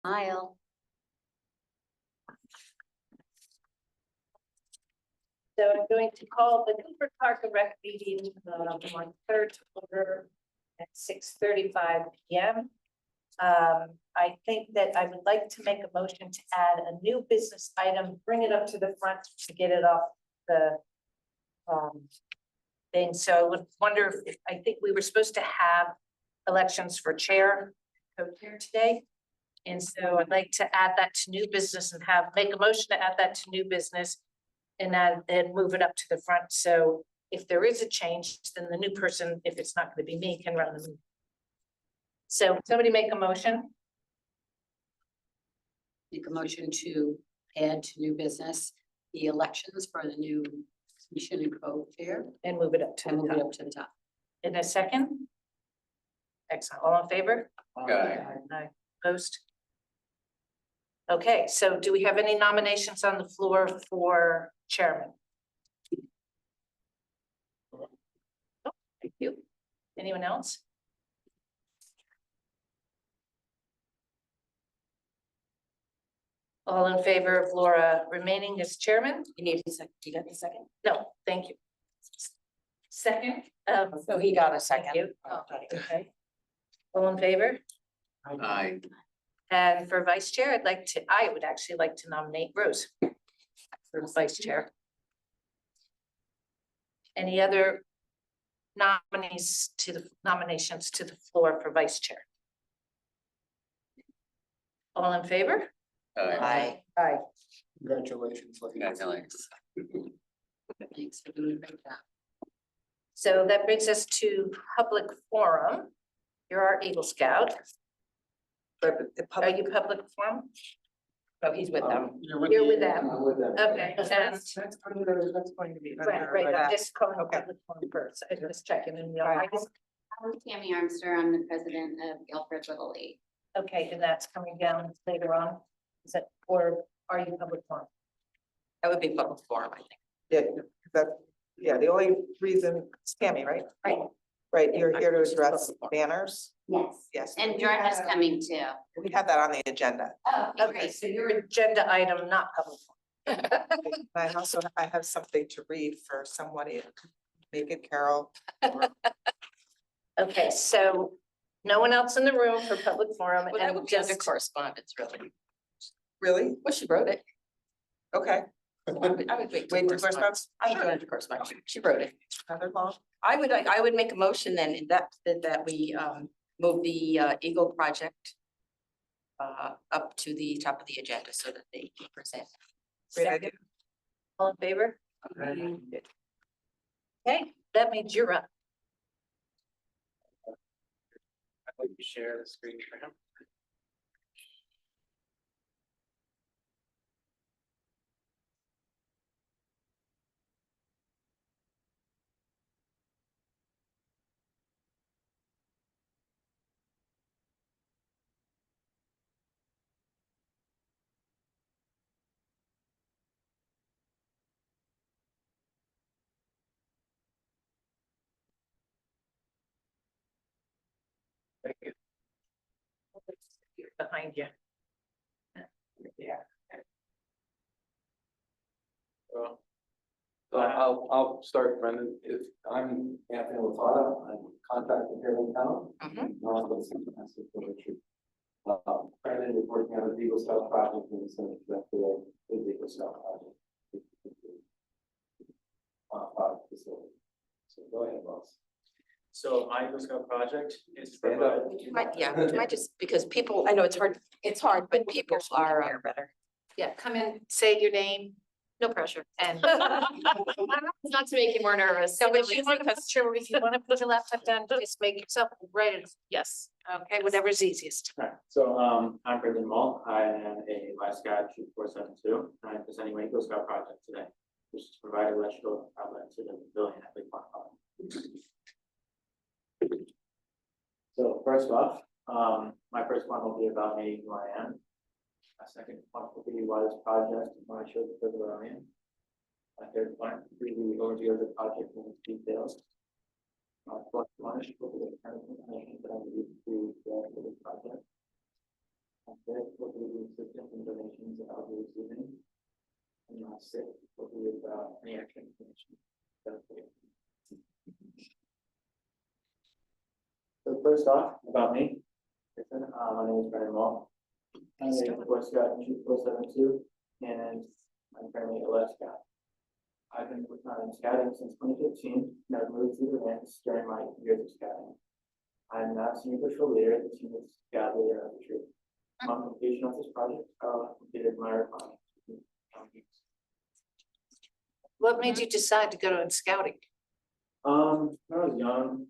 Smile. So I'm going to call the Cooper Park and Rec meeting on third to order at 6:35 p.m. I think that I would like to make a motion to add a new business item, bring it up to the front to get it off the thing. So I would wonder if, I think we were supposed to have elections for chair, co-chair today. And so I'd like to add that to new business and make a motion to add that to new business and then move it up to the front. So if there is a change, then the new person, if it's not going to be me, can run the meeting. So somebody make a motion. Make a motion to add to new business the elections for the new commission and co-chair And move it up to and the move it top. up to the top. In a second. Excellent. All in favor? Aye. Opposed? Okay, so do we have any nominations on the floor for chairman? Oh, thank you. Anyone else? All in favor of Laura remaining as chairman? You need a second. You got the second? No, thank you. Second. So he got a Thank second. you. Okay. All in favor? Aye. And for vice chair, I would actually like to nominate Rose for vice chair. Any other nominations to the floor for vice chair? All in favor? Aye. Aye. Congratulations. Congratulations. Thanks for doing a great job. So that brings us to public forum. You're our Eagle Scout. Are you public forum? Oh, he's with them. You're with them. I'm with them. Okay, and That's going to be. right, just calling public forum first. I was checking and I'm Tammy Armster. I'm the president of Guilford Little League. okay, and that's coming down later on. Is that, or are you public forum? That would be public forum, I think. Yeah, the only reason, it's Tammy, right? Right. Right, you're here to She's address public forum. banners? Yes. Yes. And Jordan's coming too. We have that on the agenda. Oh, Okay, so your agenda item, not public forum. I have something to read for someone, make it Carol. Okay, so no one else in the room for public forum Well, that and would be under just, correspondence, really. Really? Well, she wrote it. Okay. I would wait. Wait to correspondence? I would go into correspondence. She wrote it. Another long? I would make a motion then in that we move the Eagle project up to the top of the agenda so that they can present. Great idea. all in favor? Okay, that means you're up. I'd like to share the screen for him. Thank you. Behind you. Yeah. So I'll start, Brendan. I'm Anthony Lafada. I'm contractor here in town. Brendan is working on the Eagle Scout project and it's the Eagle Scout project. Facility. So go ahead, boss. So my Eagle Scout project is to Stand up. provide. Might just, because people, I know it's hard, but people are better. Yeah, come in, say your name, no pressure, and. Not to make you more nervous. So if you want to put your laptop down, just make yourself right. Yes. Okay, whatever's easiest. Alright, so I'm Brendan Mull. I am a Life Scout Troop 472, and I'm presenting my Eagle Scout project today, which is to provide electrical outlet to the pavilion at Lake Park. So first off, my first one will be about me, who I am. My second point will be why this project, and why I showed the further I am. My third point will be the overview of the project and its details. My fourth one will be the kind of information that I need to for this project. Fifth will be the assistance and donations that I'll be receiving. And my sixth will be about any extra information. that we get. So first off, about me. Listen, my name is Brendan Wall. I'm a Boy Scout in Troop 472, and I'm currently a Left Scout. I've been in scouting since 2015, and I've moved through the ranks during my years of scouting. I'm now senior patrol leader, the team is scout leader of the troop. On completion of this project, I'll completed my requirements. What made you decide to go to scouting? When I was young,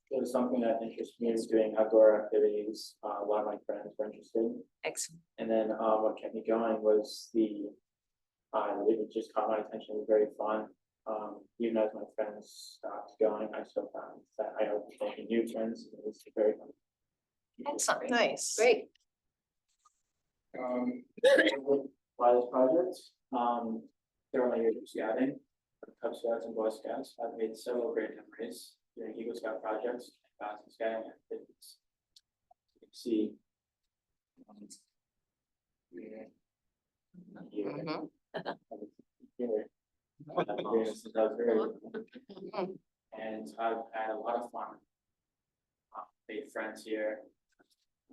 it was something that interested me, was doing outdoor activities. A lot of my friends were interested. Excellent. And then, what kept me going was it just caught my attention, it was very fun. Even as my friends stopped going, I still found that I was making new friends, and it was very fun. Excellent. Nice. Great. Why this project, during my years of scouting, Cub Scouts and Boy Scouts, I've made several great memories during Eagle Scout projects, and scouting activities. You can see. Here. Mhm. Here. Since I was very young. And I've had a lot of fun. Made friends here,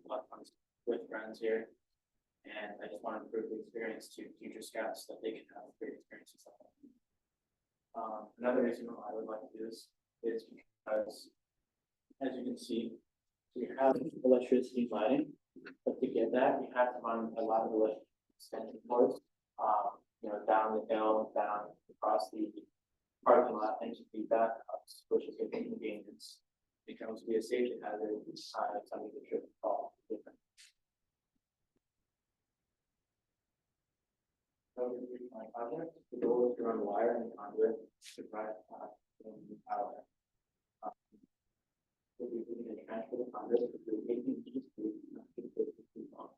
a lot of fun with friends here. And I just want to improve the experience to future scouts that they can have great experiences like that. Another reason why I would like to do this is because, as you can see, we have electricity lighting, but to get that, you have to run a lot of electric extension cords, down the hill, down across the parking lot, and to feedback, which is an inconvenience. It can also be a safety hazard, something that should fall different. So my project, the goal is to run wire and conduit to provide power. We'll be using a transfer the conduit through 18 feet long.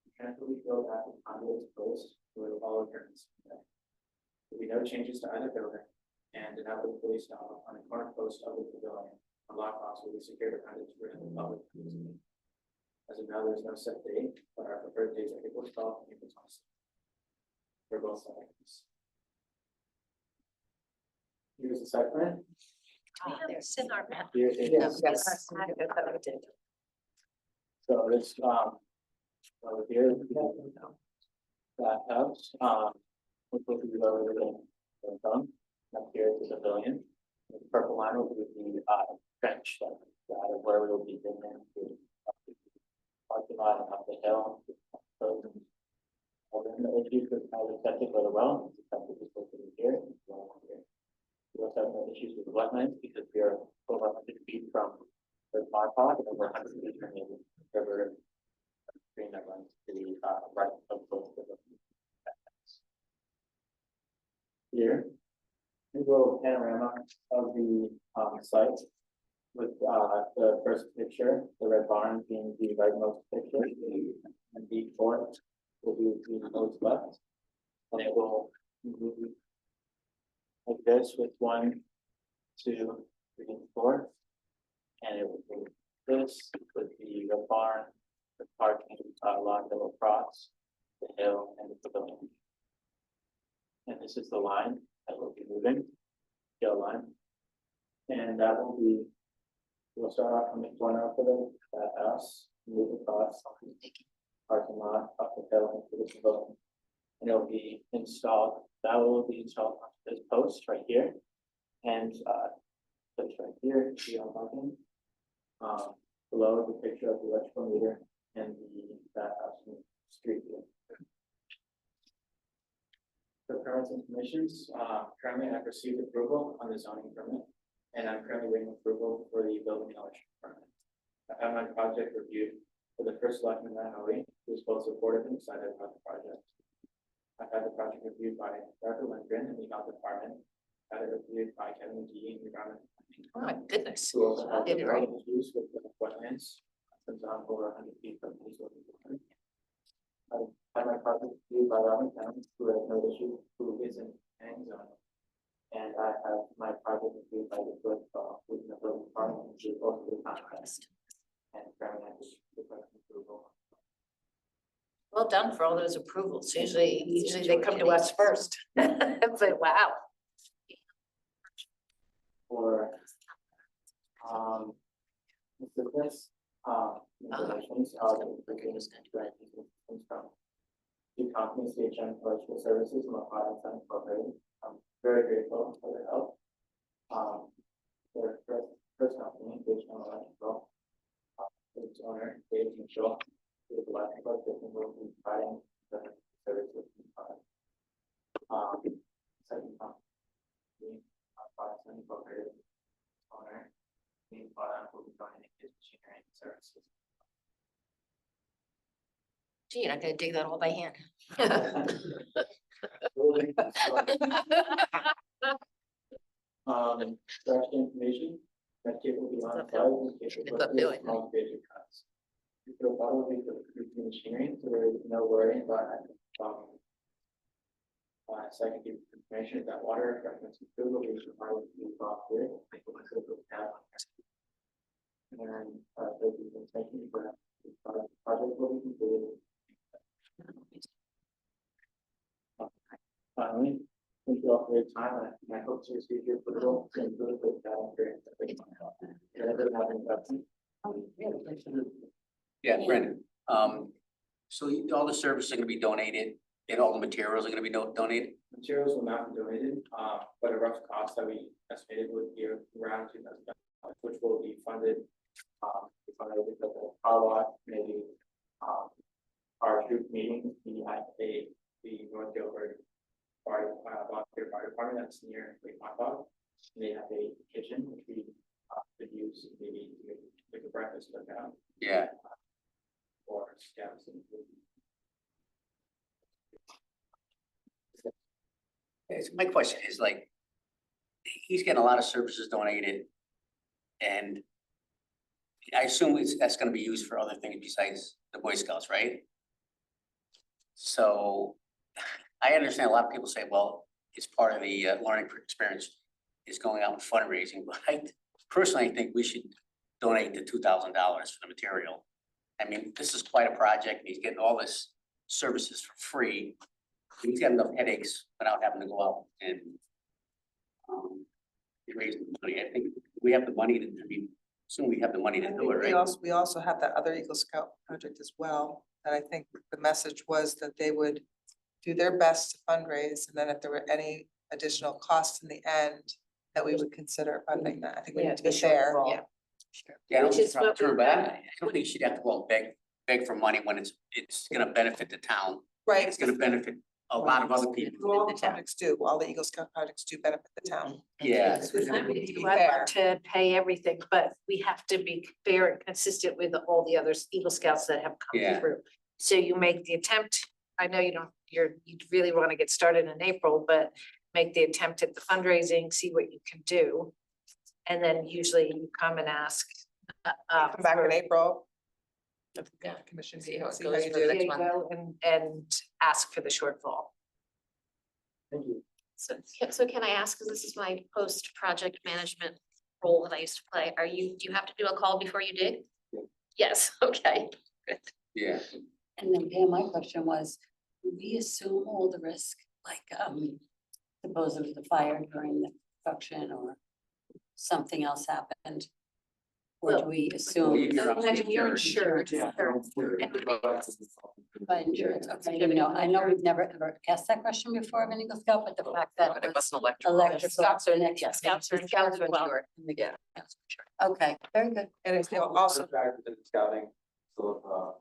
The transfer will be filled after the conduit is closed, so it will follow turns. There'll be no changes to either building, and an outdoor police stop on the corner post of the pavilion. A lockbox will be secured behind it to prevent the public from using it. As of now, there's no set date, but our preferred dates are April 12th and April 26th. For both sides. Here's the site plan. It's in our map. Here it is. Yes. So this, over here, we have that house, which will be lower than the dome. Up here is the pavilion. The purple line will be the, bench that, where we will be in there. Parking lot and up the hill. So, then the issues with how the septic for the well, the septic is located here. We also have no issues with the wetlands because we are over 100 feet from the pond park and over 100 feet from the river stream that runs to the right of both of them. Here, we go panorama of the site with the first picture, the red barn being the rightmost picture, and B4 will be the most left. And it will move like this with 1, 2, 3, and 4. And it will move this with the red barn, the parking lot that will cross the hill and the pavilion. And this is the line that will be moving, yellow line. And that will be, we'll start off from the corner of that house, move across parking lot, up the hill into the pavilion. And it'll be installed, that will be installed on this post right here. And this right here, see on parking. Below the picture of the electrical meter and that house in the street view. For permits and permissions, currently I've received approval on the zoning permit, and I'm currently waiting approval for the building and electrical permit. I've had my project reviewed for the first selectman that who was both supportive and excited about the project. I've had the project reviewed by Dr. Lindgren in the health department, had it reviewed by Kevin McGee in the environment. Oh my goodness. Who also had Did the it right. issues with the wetlands, since I'm over 100 feet from these wetlands. I had my project reviewed by Robin County, who has no issue, who is in hang zone. And I have my project reviewed by the good, who's in the building department, which is also the contract. And currently I just request approval Well done for all those approvals. Usually they come to us first. But wow. For, Mr. Chris, regulations, the company's CHM virtual services and the products and incorporated. I'm very grateful for their help. Their first company, CHM Electrical, its owner, Dave Mitchell, is electrical system will be providing the services and products. Second company, products and incorporated owner, the product will be joining his machinery and services. Gee, you're not gonna dig that all by hand. Draft information, that it will be on site in case of It's uphill, isn't it? small major cuts. You feel probably the machinery, so there is no worry about second piece of information that water reference to food will be provided to the box here. And there's the intention for the project will be completed. Finally, thank you all for your time, and I hope to receive your approval to improve the data grant. Yeah, Brandon, so all the services are gonna be donated and all the materials are gonna be donated? Materials will not be donated, but a rough cost that we estimated would be around $2,000, which will be funded. Funded because of our lot, maybe, our troop meetings, we had the North Guilford volunteer fire department that's near Lake Montauk. They have a kitchen which we could use maybe to make a breakfast cookout Yeah, or scouts and food. my question is like, he's getting a lot of services donated. And I assume that's gonna be used for other things besides the Boy Scouts, right? So I understand a lot of people say, well, it's part of the learning experience is going out and fundraising, but I personally think we should donate the $2,000 for the material. I mean, this is quite a project, and he's getting all this services for free. He's got enough headaches without having to go out and raise money. I think we have the money to, I mean, soon we have the money to I do think it, we right? also have that other Eagle Scout project as well, and I think the message was that they would do their best to fundraise, and then if there were any additional costs in the end, that we would consider funding that. I think we need to be fair. Yeah. Yeah, I don't Which think is it's what turn we- back. I don't think she'd have to go and beg for money when it's gonna benefit the town. Right. It's gonna benefit a lot of other people. All the projects do, all the Eagle Scout projects do benefit the town. Yeah. So we need to be I'd fair. love to pay everything, but we have to be fair and consistent with all the other Eagle Scouts that have come Yeah. through. So you make the attempt, I know you really want to get started in April, but make the attempt at the fundraising, see what you can do. And then usually you come and ask. Come back in April. Yeah. Commission See meeting, how it see how goes you for do. next There you month. go, and ask for the shortfall. Thank you. So can I ask, because this is my post-project management role that I used to play, do you have to do a call before you dig? Yeah. Yes, okay. Yeah, And then Pam, my question was, do we assume all the risk, like, suppose there was a fire during the construction or something else happened? Or do we assume? You're insured. Yeah. By insurance, okay, I didn't know, I know we've never ever asked that question before of an Eagle Scout, but the fact that But it it was wasn't electrical. electrical. Scouts are, next- yeah, scouts are Scouts insured are as well. insured. Yeah. Okay, very good, And it's also, Scouting, so,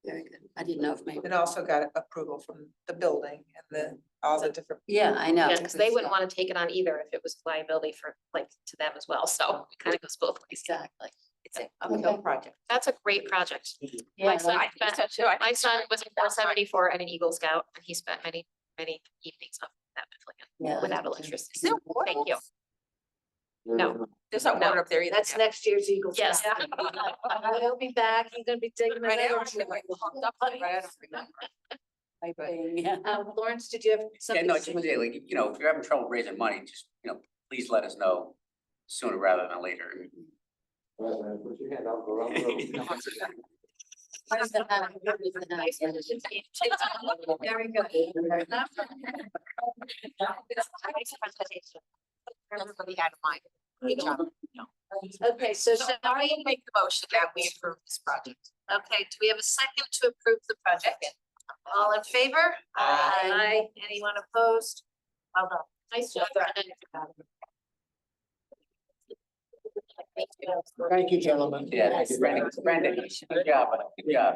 very good, I didn't know if maybe, it also got approval from the building and the, all the different. yeah, I know. Yeah, because they wouldn't want to take it on either if it was liability for, like, to them as well, so it kind of goes both ways. Exactly. It's an uphill project. That's a great project. Yeah, My son, right. my son was in 474 and an Eagle Scout, and he spent many, many evenings on that Yeah. plan without electricity. So, thank you. No. There's not water up there either. That's next year's Eagle Scout. Yes. He'll be back, he's gonna be digging. Right now, another I'm one. hooked up, right, I don't remember. Piping, yeah. Lawrence, did you have yeah, something? no, just like, you know, if you're having trouble raising money, just, please let us know sooner rather than later. put your hand out, go around the room. Very good. Good job. Okay, so shall I make the motion that we approve this project? okay, do we have a second to approve the project? All in favor? Aye. Anyone opposed? Well done. Nice job. Thank you, gentlemen. Yeah, Brandon, good job, good job.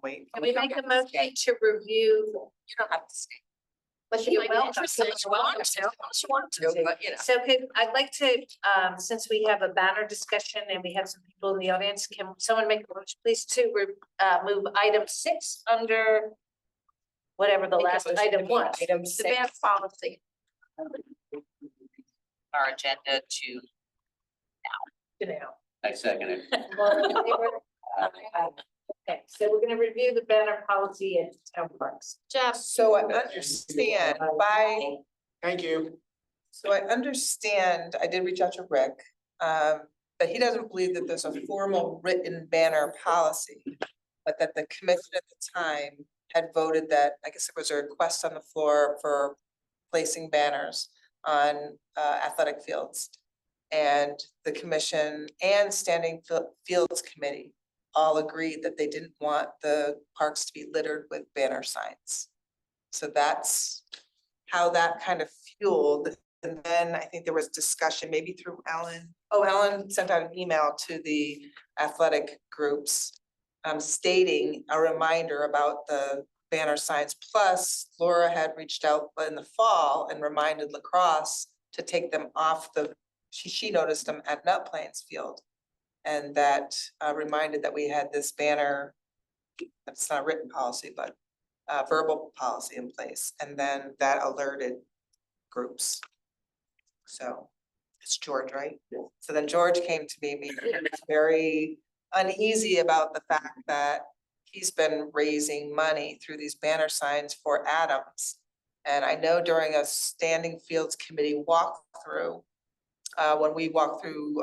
Wait. Can we make a motion to review? You don't have to stay. But You're you might be welcome. interested. Unless you want to, but you know. So I'd like to, since we have a banner discussion and we have some people in the audience, can someone make a motion, please, to move item 6 under whatever the Make a last motion to item move was, item the 6. ban policy. Our agenda to. You know. I second it. Okay, so we're gonna review the banner policy at town parks. Jeff, So I understand Thank you. so I understand, I did reach out to Rick, but he doesn't believe that there's a formal written banner policy. But that the commission at the time had voted that, I guess it was a request on the floor for placing banners on athletic fields. And the commission and standing fields committee all agreed that they didn't want the parks to be littered with banner signs. So that's how that kind of fueled. And then I think there was discussion maybe through Ellen. Oh, Ellen sent out an email to the athletic groups stating a reminder about the banner signs. Plus Laura had reached out in the fall and reminded lacrosse to take them off the, she noticed them at Nut Plains Field. And that reminded that we had this banner, it's not a written policy, but verbal policy in place. And then that alerted groups. So it's George, right? Yeah. So then George came to me, very uneasy about the fact that he's been raising money through these banner signs for Adams. And I know during a standing fields committee walkthrough, when we walked through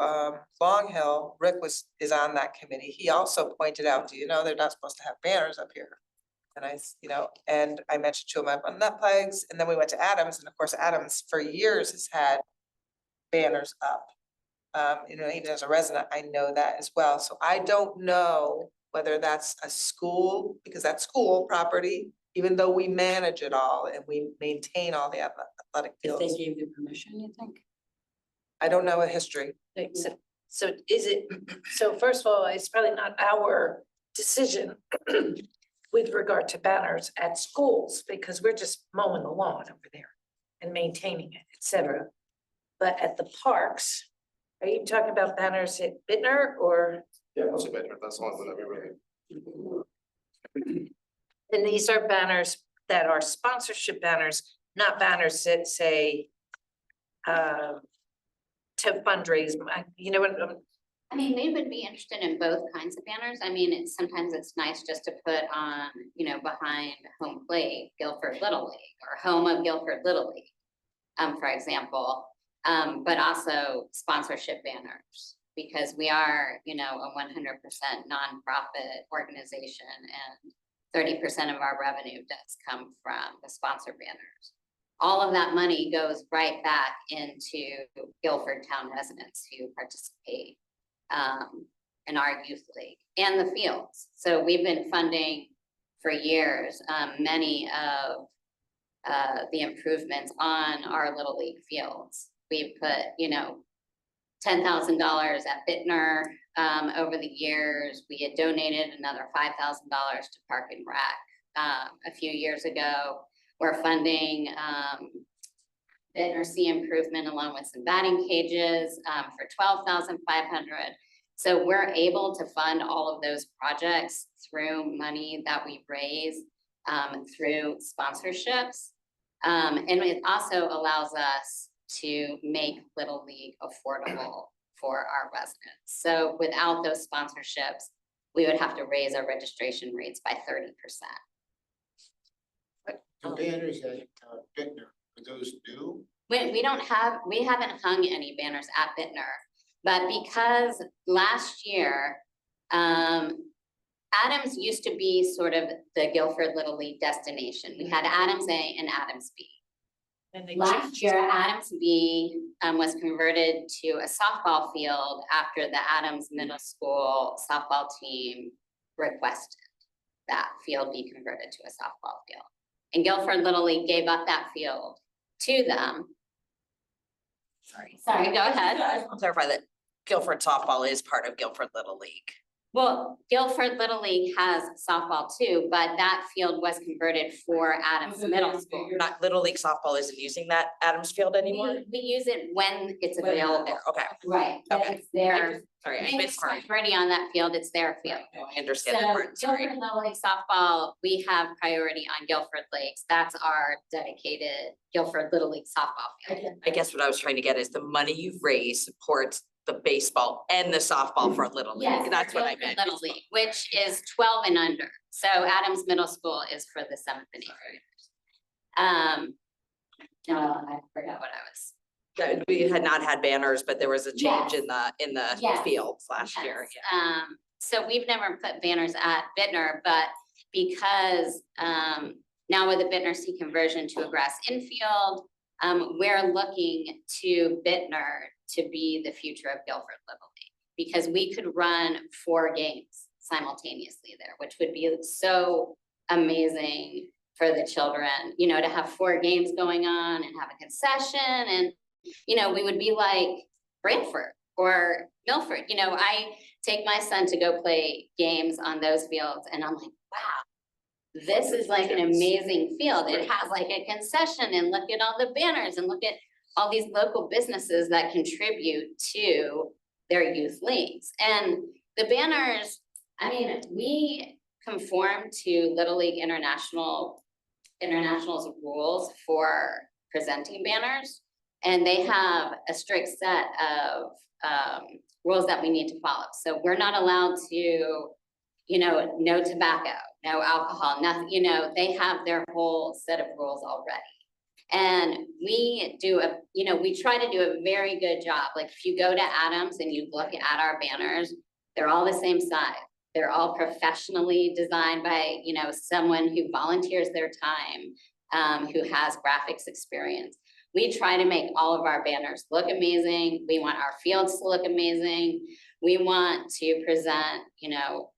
Long Hill, Rick is on that committee. He also pointed out, do you know, they're not supposed to have banners up here. And and I mentioned to him about nut plugs, and then we went to Adams, and of course, Adams for years has had banners up. Even as a resident, I know that as well. So I don't know whether that's a school, because that's school property, even though we manage it all and we maintain all the athletic If they fields. gave you permission, you think? I don't know a history. So is it, so first of all, it's probably not our decision with regard to banners at schools, because we're just mowing the lawn over there and maintaining it, et cetera. But at the parks, are you talking about banners at Bittner or? Yeah, that's a better, that's the one that we really. And these are banners that are sponsorship banners, not banners that say to fundraise, you know what, I mean, we would be interested in both kinds of banners. I mean, sometimes it's nice just to put on, behind home plate, Guilford Little League or home of Guilford Little League, for example. But also sponsorship banners, because we are, a 100% nonprofit organization, and 30% of our revenue does come from the sponsor banners. All of that money goes right back into Guilford Town residents who participate in our youth league and the fields. So we've been funding for years many of the improvements on our Little League fields. We've put, $10,000 at Bittner over the years. We had donated another $5,000 to Park and Rec a few years ago. We're funding Bittner Sea improvement along with some batting cages for $12,500. So we're able to fund all of those projects through money that we raise through sponsorships. And it also allows us to make Little League affordable for our residents. So without those sponsorships, we would have to raise our registration rates by 30%. The banners at Bittner, are those new? We haven't hung any banners at Bittner. But because last year, Adams used to be sort of the Guilford Little League destination. We had Adams A and Adams B. And they Last changed. year, Adams B was converted to a softball field after the Adams Middle School softball team requested that field be converted to a softball field. And Guilford Little League gave up that field to them. Sorry, go ahead. I'll clarify that Guilford softball is part of Guilford Little League. Well, Guilford Little League has softball too, but that field was converted for Adams Middle School. Not Little League softball isn't using that Adams Field anymore? We use it when it's When they're available. there, okay. Right, but Okay. it's their, Sorry, I it's missed part. already on that field, it's their field. I understand that part, So sorry. Guilford Little League softball, we have priority on Guilford Lakes. That's our dedicated Guilford Little League softball field. I guess what I was trying to get is the money you've raised supports the baseball and the softball for Little Yes, League. That's what I Guilford meant. Little League, which is 12 and under. So Adams Middle School is for the 7th and 8th graders. I forgot what I was. That we had not had banners, but there was a change Yes. in the Yes. fields last year. Yes, so we've never put banners at Bittner, but because, now with the Bittner C conversion to a grass infield, we're looking to Bittner to be the future of Guilford Little League. Because we could run 4 games simultaneously there, which would be so amazing for the children, you know, to have 4 games going on and have a concession and, you know, we would be like Brantford or Milford. You know, I take my son to go play games on those fields and I'm like, wow, this is like an amazing field. It has like a concession and look at all the banners and look at all these local businesses that contribute to their youth leagues. And the banners, I mean, we conform to Little League International's rules for presenting banners. And they have a strict set of rules that we need to follow. So we're not allowed to, you know, no tobacco, no alcohol, nothing, you know, they have their whole set of rules already. And we do we try to do a very good job. Like if you go to Adams and you look at our banners, they're all the same size. They're all professionally designed by, you know, someone who volunteers their time, who has graphics experience. We try to make all of our banners look amazing. We want our fields to look amazing. We want to present, you know,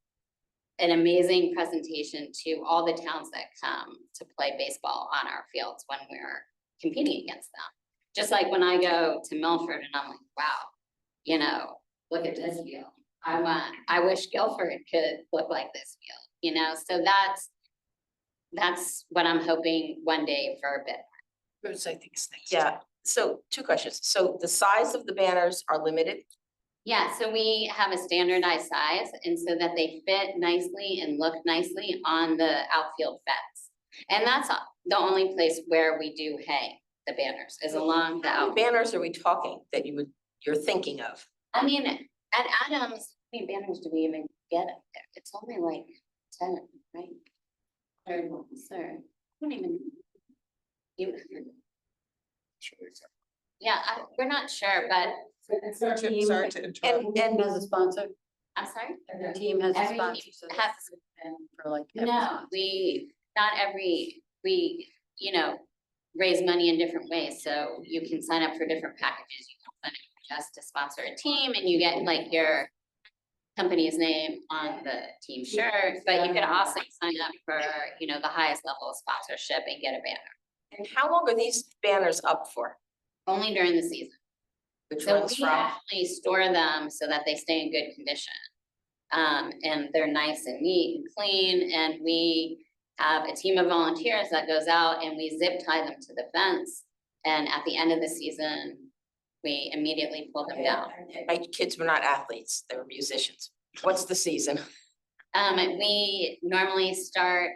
an amazing presentation to all the towns that come to play baseball on our fields when we're competing against them. Just like when I go to Milford and I'm like, wow, you know, look at this field. I wish Guilford could look like this field, you know? So that's what I'm hoping one day for a bit. Rose, I think, is next. Yeah, so 2 questions. So the size of the banners are limited? Yeah, so we have a standardized size and so that they fit nicely and look nicely on the outfield fence. And that's the only place where we do hang the banners is along the How many outfield. banners are we talking that you're thinking of? I mean, at Adams, how many banners do we even get up there? It's only like 10, right? Or, sir, I don't even. You. Yeah, we're not sure, but Sorry to interrupt. And has a sponsor, I'm sorry? the team has a Every sponsor. team so has- that's been For like. No, we, you know, raise money in different ways, so you can sign up for different packages. You can sign up just to sponsor a team and you get like your company's name on the team shirt, but you can also sign up for, you know, the highest level of sponsorship and get a banner, And how long are these banners up for? only during the season. Which So runs we from? actually store them so that they stay in good condition. And they're nice and neat and clean, and we have a team of volunteers that goes out and we zip tie them to the fence. And at the end of the season, we immediately pull them down. My kids were not athletes, they were musicians. What's the season? We normally start,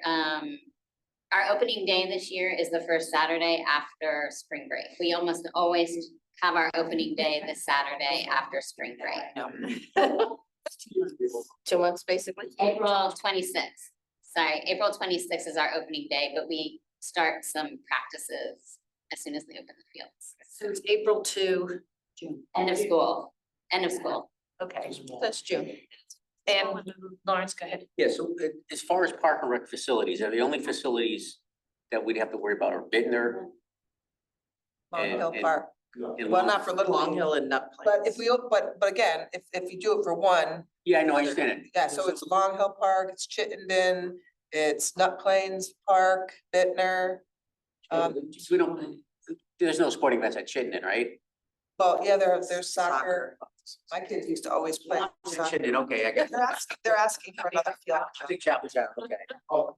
our opening day this year is the first Saturday after spring break. We almost always have our opening day this Saturday after spring break. No. 2 months, basically? April 26th. Sorry, April 26th is our opening day, but we start some practices as soon as they open the fields. So it's April to June. End of school. End of school. Okay, That's June. and Lawrence, go ahead. Yeah, so as far as park and rec facilities, are the only facilities that we'd have to worry about are Bittner? Long Hill and- Park. and Well, Long- not for Little Long League, Hill and Nut but Plains. if we, but again, if you do it for one, Yeah, I know, I understand it. yeah, so it's Long Hill Park, it's Chittenden, it's Nut Plains Park, Bittner. Just we don't, there's no sporting events at Chittenden, right? Well, yeah, there's soccer. My kids used to always play soccer. Chittenden, okay, I got. They're asking for another field. I think Chapel Town, okay. Oh.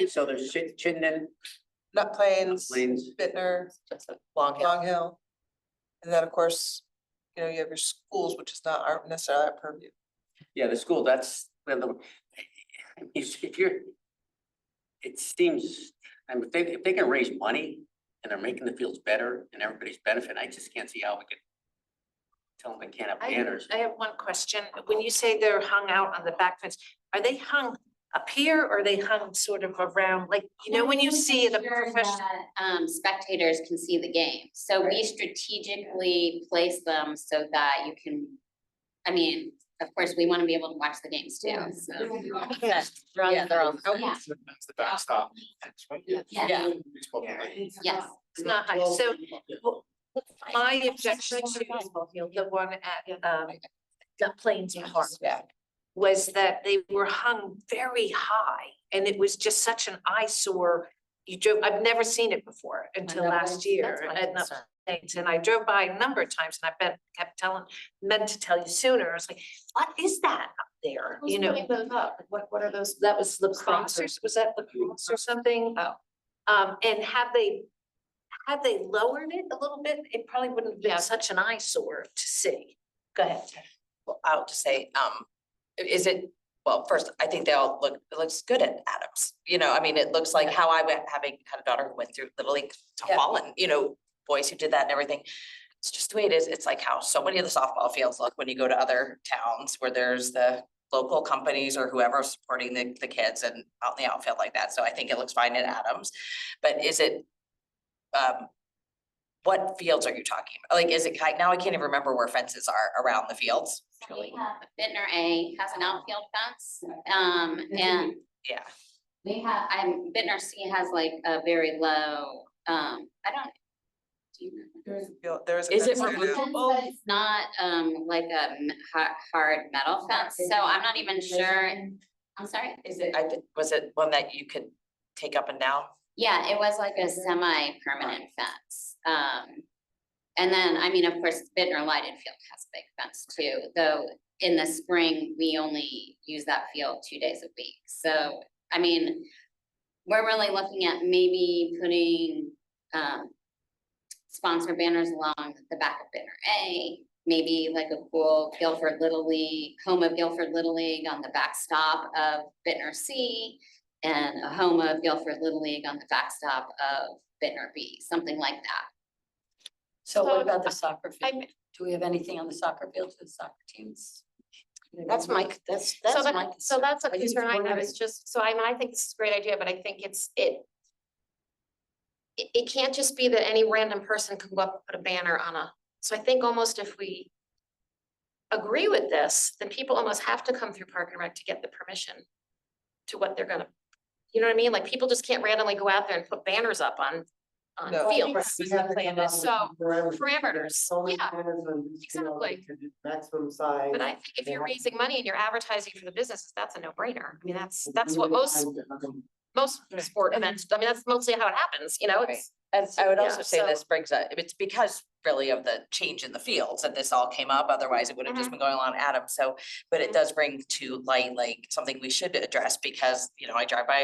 So there's Chittenden, Nut Plains, Plains, Bittner, Long Hill. Long Hill. And then, of course, you know, you have your schools, which is not our necessarily our purview. yeah, the school, that's, well, if you're, it seems, I mean, if they can raise money and they're making the fields better and everybody's benefiting, I just can't see how we could tell them they can't have banners. I have one question. When you say they're hung out on the back fence, are they hung up here or are they hung sort of around, like, you know, when you see the Sure professional? that, spectators can see the game, so we strategically place them so that you can, I mean, of course, we wanna be able to watch the games too, so. Yeah, they're on. Yeah. That's the backstop. Yeah. Yes, It's not high, so well, my objection to the one at Nut Plains Park was that they were hung very high and it was just such an eyesore. You drove, I've never seen it before until last year at Nut Plains, and I drove by a number of times and I kept meant to tell you sooner. I was like, what is that up there? You know, What are those? that was lacrosse, or was that lacrosse or something? And had they lowered it a little bit, it probably wouldn't have been such an eyesore to see. Go ahead. Well, I'll just say, is it, well, first, I think they all it looks good at Adams. You know, I mean, it looks like how I went, had a daughter who went through Little League to Yeah. Holland, you know, boys who did that and everything. It's just the way it is. It's like how so many of the softball fields look when you go to other towns where there's the local companies or whoever supporting the kids and out in the outfield like that. So I think it looks fine at Adams. But is it, what fields are you talking about? Like, is it, now I can't even remember where fences are around the fields. we have, Bittner A has an outfield fence, and Yeah. we have, Bittner C has like a very low, I don't. Do you remember? There is. a Is it fence there now. Fence, but it's not, like a hard metal fence, so I'm not even sure. I'm sorry? Is it, was it one that you could take up and down? Yeah, it was like a semi-permanent fence. And then, I mean, of course, Bittner Lighted Field has a big fence too, though in the spring, we only use that field 2 days a week. So, I mean, we're really looking at maybe putting sponsor banners along the back of Bittner A, maybe like a cool Guilford Little League, home of Guilford Little League on the backstop of Bittner C, and a home of Guilford Little League on the backstop of Bittner B, something like that. So what So, about the soccer field? I'm- Do we have anything on the soccer field for the soccer teams? That's my, that's So my. that, so that's a Are you concern I have, supporting is just, so I mean, I think this is a great idea, but I think it can't just be that any random person can go up and put a banner on so I think almost if we agree with this, then people almost have to come through Park and Rec to get the permission to what they're gonna, you know what I mean? Like, people just can't randomly go out there and put banners up on No. fields. We have to come up with So, parameters. So many yeah, banners on, you know, exactly. maximum size. But I think if you're Yeah. raising money and you're advertising for the businesses, that's a no-brainer. I mean, that's what most sport events, I mean, that's mostly how it happens, you know, it's. And I would Yeah, also say so- this brings up, it's because really of the change in the fields that this all came up, otherwise it would have just been going along Adams, so. But it does bring to light like something we should address because, you know, I drive by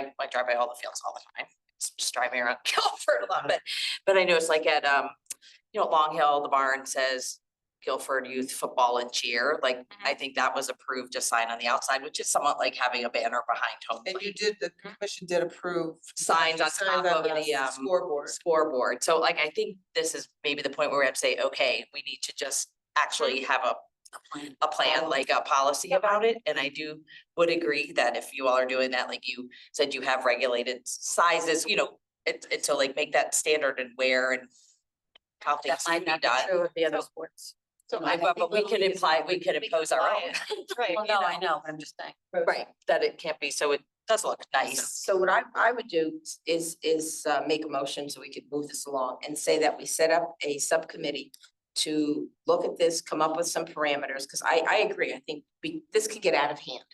all the fields all the time. It's just driving around Guilford a lot, but I know it's like at, you know, Long Hill, the barn says Guilford Youth Football and Cheer, like, I think that was approved to sign on the outside, which is somewhat like having a banner behind home And you plate. did, the commission did approve. Signs on top of the, Scoreboard. Scoreboard, so like, I think this is maybe the point where we have to say, okay, we need to just actually have a plan, like a policy about it, and I would agree that if you all are doing that, like you said, you have regulated sizes, you know, it's so like make that standard and where and how things That can might be not be done. true of the other sports. So I But think we could imply, we could we impose our own. imply it. Right. Well, you no, I know, but I'm just saying. Right, that it can't be, so it does look nice. So what I would do is make a motion so we could move this along and say that we set up a subcommittee to look at this, come up with some parameters, because I agree, I think this could get out of hand.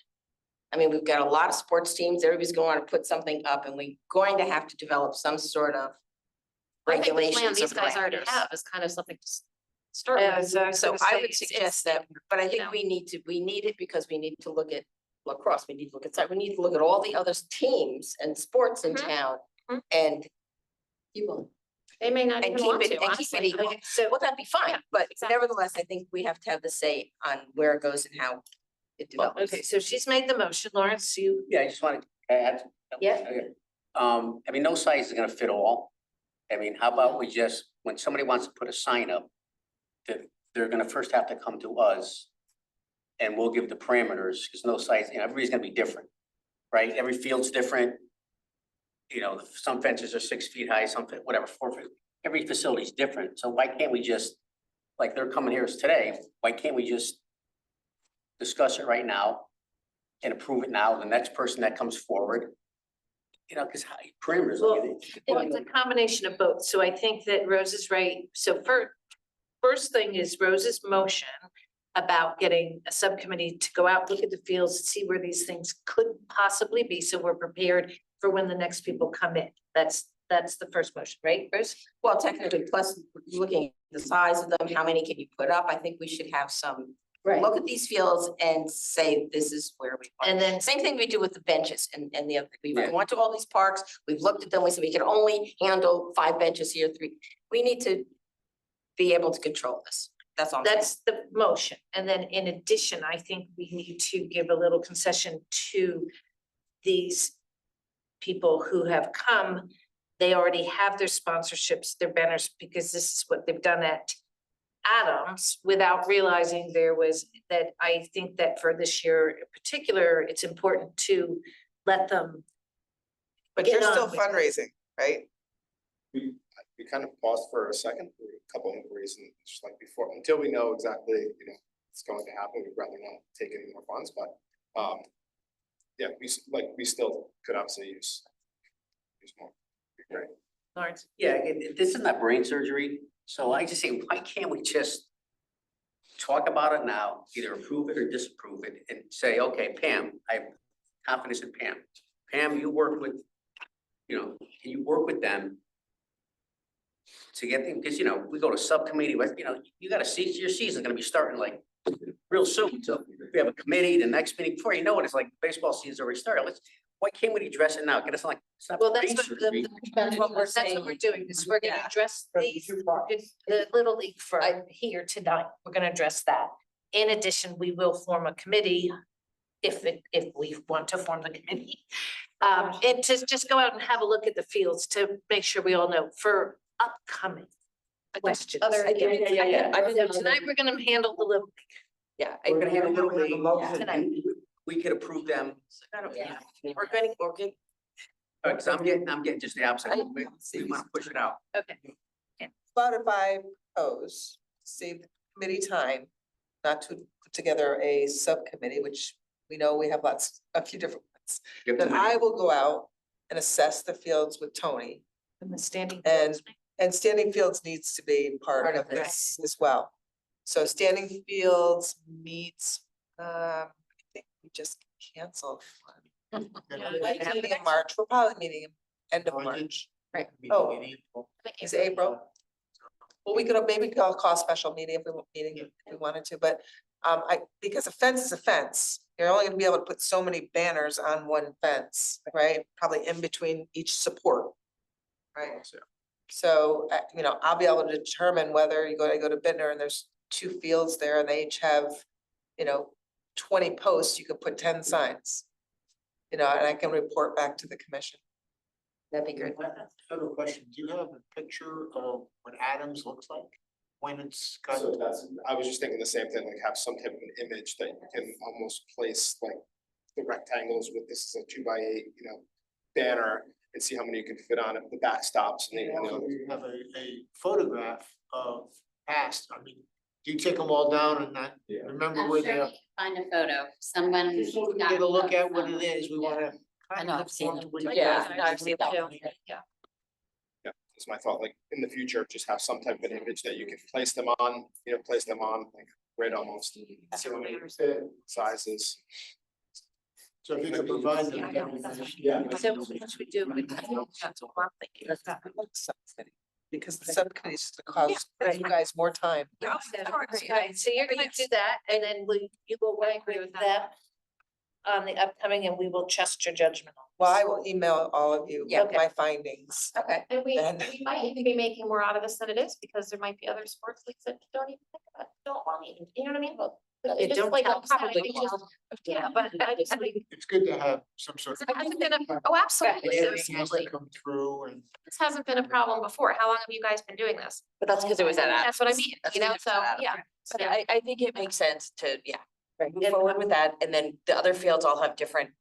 I mean, we've got a lot of sports teams, everybody's gonna want to put something up, and we're going to have to develop some sort of I think the plan regulations or these guys already parameters. have is kind of something to start Yeah, with. So gonna I say would it's- suggest that, but I you think know. we need it because we need to look at lacrosse, we need to look at, we need to look at all the other teams and sports in Mhm. town. Mhm. And People, They may not and even keep want it, to, and keep honestly. it I mean, even, so, well, that'd be fine, Yeah, but exactly. nevertheless, I think we have to have the say on where it goes and how it Well, develops. okay, so she's made the motion, Lawrence, you, Yeah, I just wanted to add. Yeah. Okay. I mean, no size is gonna fit all. I mean, how about we just, when somebody wants to put a sign up, that they're gonna first have to come to us. And we'll give the parameters, because no size, you know, everybody's gonna be different, right? Every field's different. You know, some fences are 6 feet high, some, whatever, 4 feet. Every facility's different, so why can't we just, like they're coming here today, why can't we just discuss it right now and approve it now, the next person that comes forward? You know, because parameters. Well, I mean, it's a combination of both, so I think that Rose is right. So first thing is Rose's motion about getting a subcommittee to go out, look at the fields, see where these things could possibly be, so we're prepared for when the next people come in. That's the first motion, right, Rose? Well, technically, plus looking at the size of them, how many can you put up? I think we should have some, look at these fields and say, this is where we want. And then Same thing we do with the benches and the other, we've Yeah. gone to all these parks, we've looked at them, we said we can only handle 5 benches here, 3. We need to be able to control this. That's all. I'm saying. that's the motion. And then in addition, I think we need to give a little concession to these people who have come. They already have their sponsorships, their banners, because this is what they've done at Adams without realizing there was that. I think that for this year in particular, it's important to let them. But Get you're still on with it. fundraising, right? We kind of paused for a second for a couple of reasons, just like before, until we know exactly, you know, what's going to happen, we'd rather not take any more funds, but, yeah, we still could obviously use more. Great. Lawrence. Yeah, this is not brain surgery, so I just say, why can't we just talk about it now, either approve it or disapprove it, and say, okay, Pam, I have confidence in Pam. Pam, you work with, you know, can you work with them to get them, because, you know, we go to subcommittee, but, you know, you gotta see, your season's gonna be starting like real soon, so we have a committee, the next meeting, before you know it, it's like baseball season's already started. Why can't we address it now? Get us like, it's not Well, brain that's what surgery. That's what we're That's what saying. we're doing, is we're gonna Yeah. address the Little League for here tonight, we're gonna address that. In addition, we will form a committee if we want to form the committee. And to just go out and have a look at the fields to make sure we all know for upcoming questions. Other- Yeah. I So tonight, we're gonna handle the Little League. Yeah. We're gonna have a little league, Tonight. we could approve them. Yeah. We're going, Cause I'm getting just the opposite. We wanna push it out. Okay. But if I propose, save the committee time, not to put together a subcommittee, which we know we have a few different ones. Give Then them a- I will go out and assess the fields with Tony. And the standing. And Standing Fields needs to be part Part of of this as well. So Standing Fields meets, I think we just canceled one. Meeting in March, we're probably meeting end of March. Oh, is it April? Well, we could have, maybe call a special meeting if we wanted to, but because a fence is a fence, you're only gonna be able to put so many banners on one fence, right? Probably in between each support. Right? So, you know, I'll be able to determine whether you go to Bittner and there's 2 fields there and they each have, you know, 20 posts, you could put 10 signs. You know, and I can report back to the commission. that'd be good. I have a question. Do you have a picture of what Adams looks like when it's got? So I was just thinking the same thing, like have some type of an image that you can almost place like the rectangles with this is a 2x8, you know, banner and see how many you can fit on it, the backstops and You you know. have a photograph of past, I mean, Do you take them all down and not Yeah. remember I'm where sure they you are? can find a photo, someone. Just so we got can get a look at some- what it is, we wanna. I know, I've seen them. Yeah, no, I've seen that. Yeah. Yeah, that's my thought, like, in the future, just have some type of an image that you can place them on, place them on, like, right almost. Sizes. So if you could provide them. Yeah. that'd be nice. Yeah. So once we do, that's what I'm thinking. Subcommittee, because the subcommittee is gonna Yeah, cause right. you guys more time. Right, so you're gonna do that, and then you will work with them on the upcoming, and we will trust your judgment. on Well, I this. will email all of you Yeah. my findings. Okay. And we And- might even be making more out of this than it is, because there might be other sports leagues that don't even think about, don't want to, you know what I mean? It Just don't like count, you said, probably it just- Yeah, but I just think, It's good to have some sort of. it hasn't been oh, absolutely, Everything has to absolutely. come through and. This hasn't been a problem before. How long have you guys been doing this? But that's because it was at Adams. That's what I mean, That's you know, because it was so, at Adams. yeah. But I think it makes sense to, Right. move forward with that, and then the other fields all have different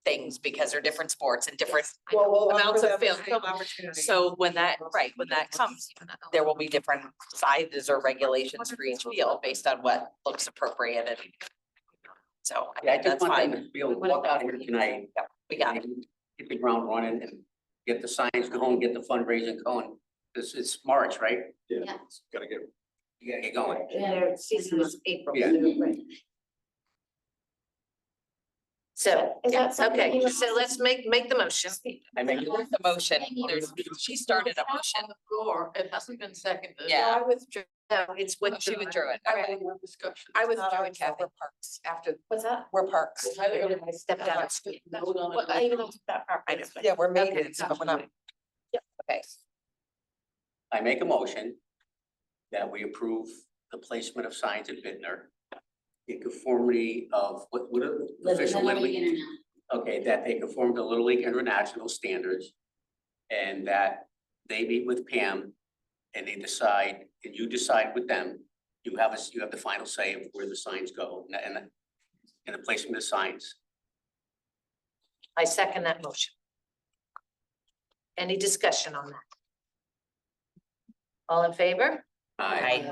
things because they're different sports and different. Well, we'll offer Amounts of them field. some opportunity. So when that comes, there will be different sizes or regulations for each field based on what looks appropriate and. So I Yeah, I think just that's want them fine. to be able to walk out of here tonight. We got it. Hit the ground running and get the signs going, get the fundraising going. It's March, right? Yeah. Gotta get. You gotta get going. And their season is April. Yeah. so, right. So, Is that something okay, you- so let's make the motion. I make the motion, there's, she started a motion. Floor, it hasn't been seconded. Yeah. No, it's what She withdrew it. I Discussion. I Not withdrew ours, it, Kathy, We're parks. after. What's that? We're parks. I stepped out. Well, I even know that part. I know. Yeah, we're Okay, maintenance, but we're not. Okay, I make a motion that we approve the placement of signs at Bittner in conformity of what are the official Little League? International. Okay, that they conform to Little League International standards and that they meet with Pam and they decide, and you decide with them, you have the final say of where the signs go and the placement of signs. I second that motion. Any discussion on that? All in favor? Aye.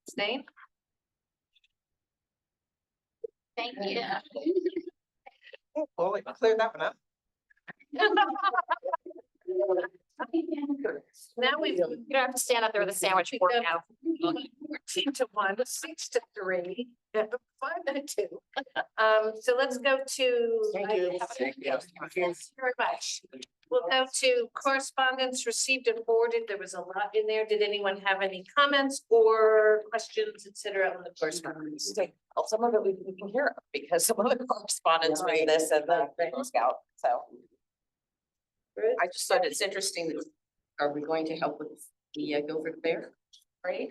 Abstain? Thank you. Well, we cleared that one up. Now we've. You don't have to stand up there with a sandwich fork now. 14-1, 6-3, 5-2. So let's go to. Thank you. Thank you. Thanks very much. We'll go to correspondence received and forwarded. There was a lot in there. Did anyone have any comments or questions, et cetera, on the correspondence? Well, some of it we can hear of because some of the correspondence with this and the Girl Scout, so. I just thought it's interesting that, are we going to help with the Guilford Fair parade?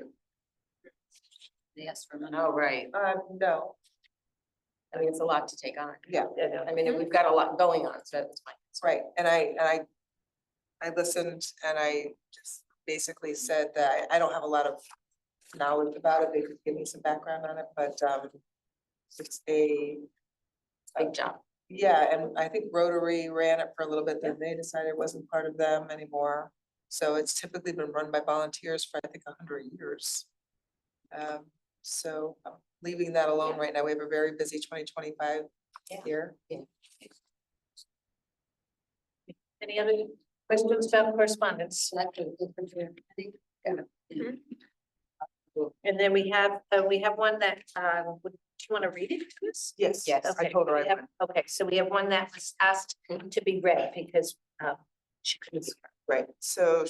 Yes, for Oh, right. No, I mean, it's a lot to take on. yeah, I mean, we've got a lot going on, so it's fine. right, and I listened and I just basically said that I don't have a lot of knowledge about it, they could give me some background on it, but it's a Big job. yeah, and I think Rotary ran it for a little bit, then they decided it wasn't part of them anymore. So it's typically been run by volunteers for, I think, 100 years. So I'm leaving that alone right now. We have a very busy 2025 year. Any other questions about correspondence? And then we have one that, do you want to read it to us? Yes, Yes, I Okay, told her I we have- would. Okay, so we have one that was asked to be read because she couldn't. Right, so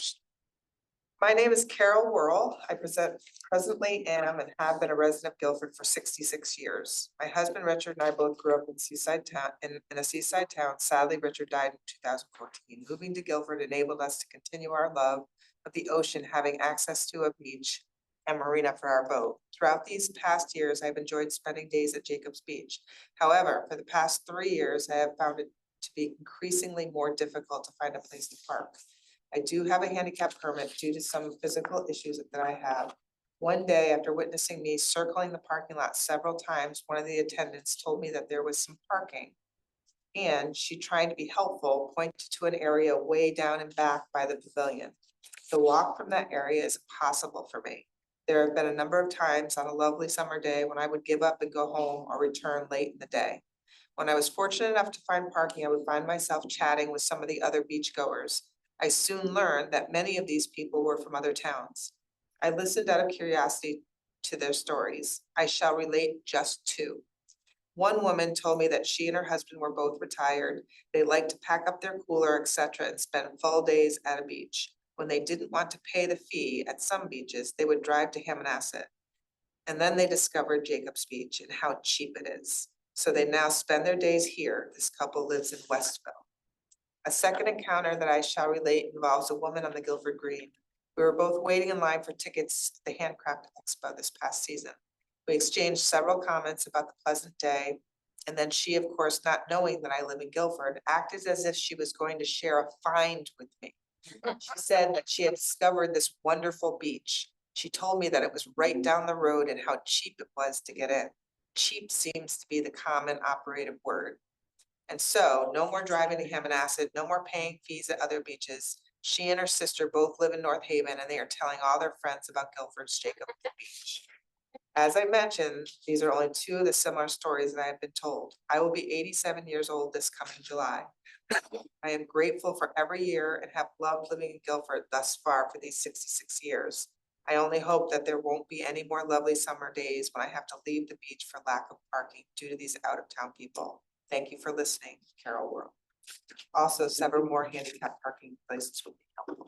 my name is Carol Worrell. I presently am and have been a resident of Guilford for 66 years. My husband Richard and I both grew up in seaside town, in a seaside town. Sadly, Richard died in 2014. Moving to Guilford enabled us to continue our love of the ocean, having access to a beach and marina for our boat. Throughout these past years, I've enjoyed spending days at Jacobs Beach. However, for the past 3 years, I have found it to be increasingly more difficult to find a place to park. I do have a handicap permit due to some physical issues that I have. One day, after witnessing me circling the parking lot several times, one of the attendants told me that there was some parking And she tried to be helpful, pointed to an area way down and back by the pavilion. The walk from that area is impossible for me. There have been a number of times on a lovely summer day when I would give up and go home or return late in the day. When I was fortunate enough to find parking, I would find myself chatting with some of the other beachgoers. I soon learned that many of these people were from other towns. I listened out of curiosity to their stories. I shall relate just two. One woman told me that she and her husband were both retired. They liked to pack up their cooler, etc., and spend full days at a beach. When they didn't want to pay the fee at some beaches, they would drive to Hammonasset. And then they discovered Jacobs Beach and how cheap it is. So they now spend their days here. This couple lives in Westville. A second encounter that I shall relate involves a woman on the Guilford Green. We were both waiting in line for tickets to the Handcraft Expo this past season. We exchanged several comments about the pleasant day, and then she, of course, not knowing that I live in Guilford, acted as if she was going to share a find with me. She said that she had discovered this wonderful beach. She told me that it was right down the road and how cheap it was to get in. Cheap seems to be the common operative word. And so, no more driving to Hammonasset, no more paying fees at other beaches. She and her sister both live in North Haven, and they are telling all their friends about Guilford's Jacobs Beach. As I mentioned, these are only two of the similar stories that I have been told. I will be 87 years old this coming July. I am grateful for every year and have loved living in Guilford thus far for these 66 years. I only hope that there won't be any more lovely summer days when I have to leave the beach for lack of parking due to these out-of-town people. Thank you for listening, Carol World. Also, several more handicap parking places would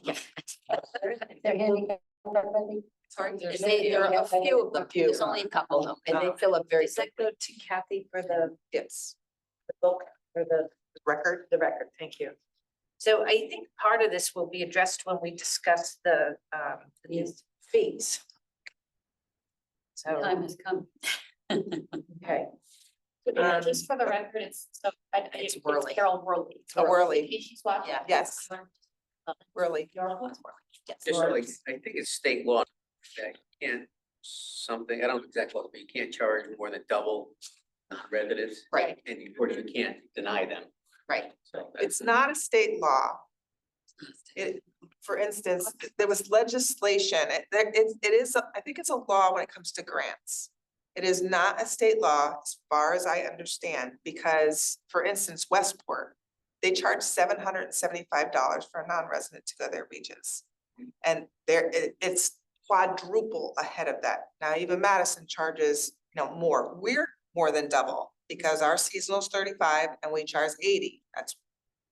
be helpful. They're handicapped already? Sorry, there are a few of them, there's only a couple of them, and they fill up very. Does that go to Kathy for the Yes, book, for the record. record? Thank you. So I think part of this will be addressed when we discuss the new fees. So, Time has come. okay, Just for the record, it's so, It's Worley. Carol Worley. Oh, Worley. In case she's watching. Yeah. Yes, really. Your voice Worley. Yes. Just like, I think it's state law that you can't something, I don't know exactly what, but you can't charge more than double non-residents. Right. And of course, you can't deny them, Right. so. It's not a state law. It, for instance, there was legislation, it is, I think it's a law when it comes to grants. It is not a state law as far as I understand, because for instance, Westport, they charge $775 for a non-resident to go to their beaches. And there, it's quadruple ahead of that. Now even Madison charges, more. We're more than double because our seasonal is 35 and we charge 80. That's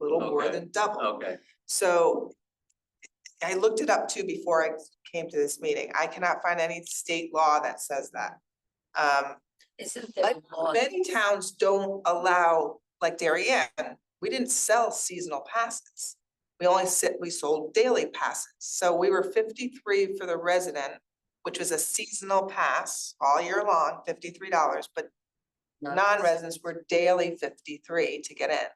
a little more Okay. than double. Okay, So I looked it up too before I came to this meeting. I cannot find any state law that says that. Isn't there law? Many towns don't allow, like Darien, we didn't sell seasonal passes. We sold daily passes. So we were 53 for the resident, which was a seasonal pass all year long, $53, but non-residents were daily 53 to get in.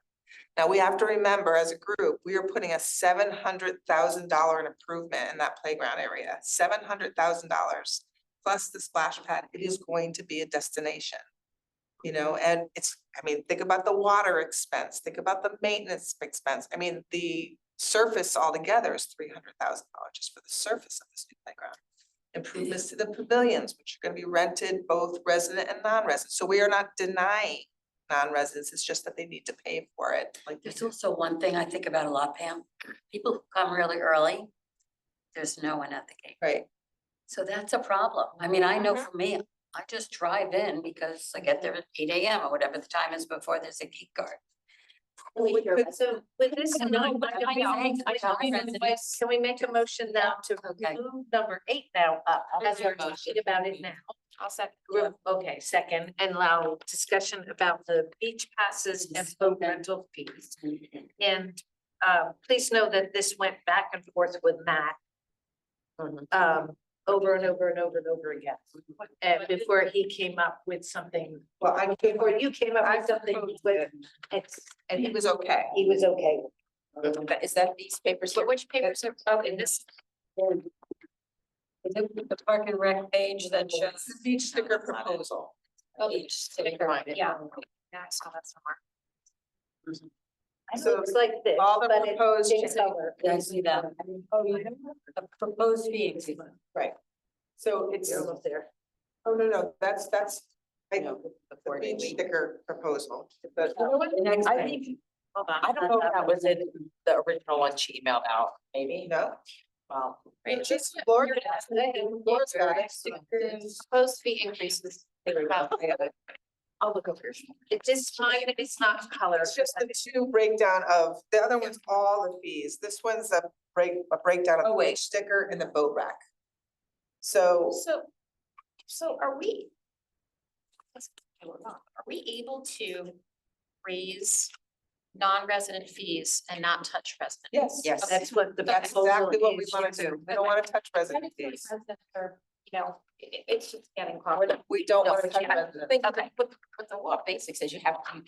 Now, we have to remember as a group, we are putting a $700,000 improvement in that playground area, $700,000 plus the splash pad. It is going to be a destination. And think about the water expense, think about the maintenance expense. The surface altogether is $300,000 just for the surface of this new playground. Improvements to the pavilions, which are gonna be rented both resident and non-resident. So we are not denying non-residents, it's just that they need to pay for it. There's also one thing I think about a lot, Pam. People who come really early, there's no one at the gate. Right, So that's a problem. I mean, I know for me, I just drive in because I get there at 8 AM or whatever the time is before there's a gate guard. so with this, I know, but I know. can we make a motion now to Okay. move number 8 now up? As your we're talking motion. about it now. I'll second. Okay, second, and allow discussion about the beach passes and boat rental fees. And please know that this went back and forth with Matt. Over and over and over and over again. And before he came up with something, well, before you came up with something, and he was okay. he was okay. Is that these papers? But which papers are, oh, in this, Is it the park and rec page that shows? It's the beach sticker proposal. oh, each sticker, yeah, yeah, I saw that somewhere. It So looks like this, all the but it proposed takes changes- over. Yeah, I see that. A proposed fee increase. Right. So it's, You're almost there. oh, no, that's, I You know, know, the the 4-day beach week. sticker proposal. But I think, I don't know if that was in the original one she emailed out, maybe, no, well. she's Laura. Laura's got it. Proposed fee increases. I'll look over. It is fine, it's not color. It's just the two breakdown of, the other one's all the fees. This one's a breakdown Oh, of wait. beach sticker and the boat rack. So So are we? Are we able to raise non-resident fees and not touch resident? yes, Yes. That's what the. that's proposal exactly what we is. want to do. We don't want to touch I resident just feel like fees. residents are, you know, it's just getting caught. We don't No, want to but touch you have- resident. Think Okay. what the law basics says, you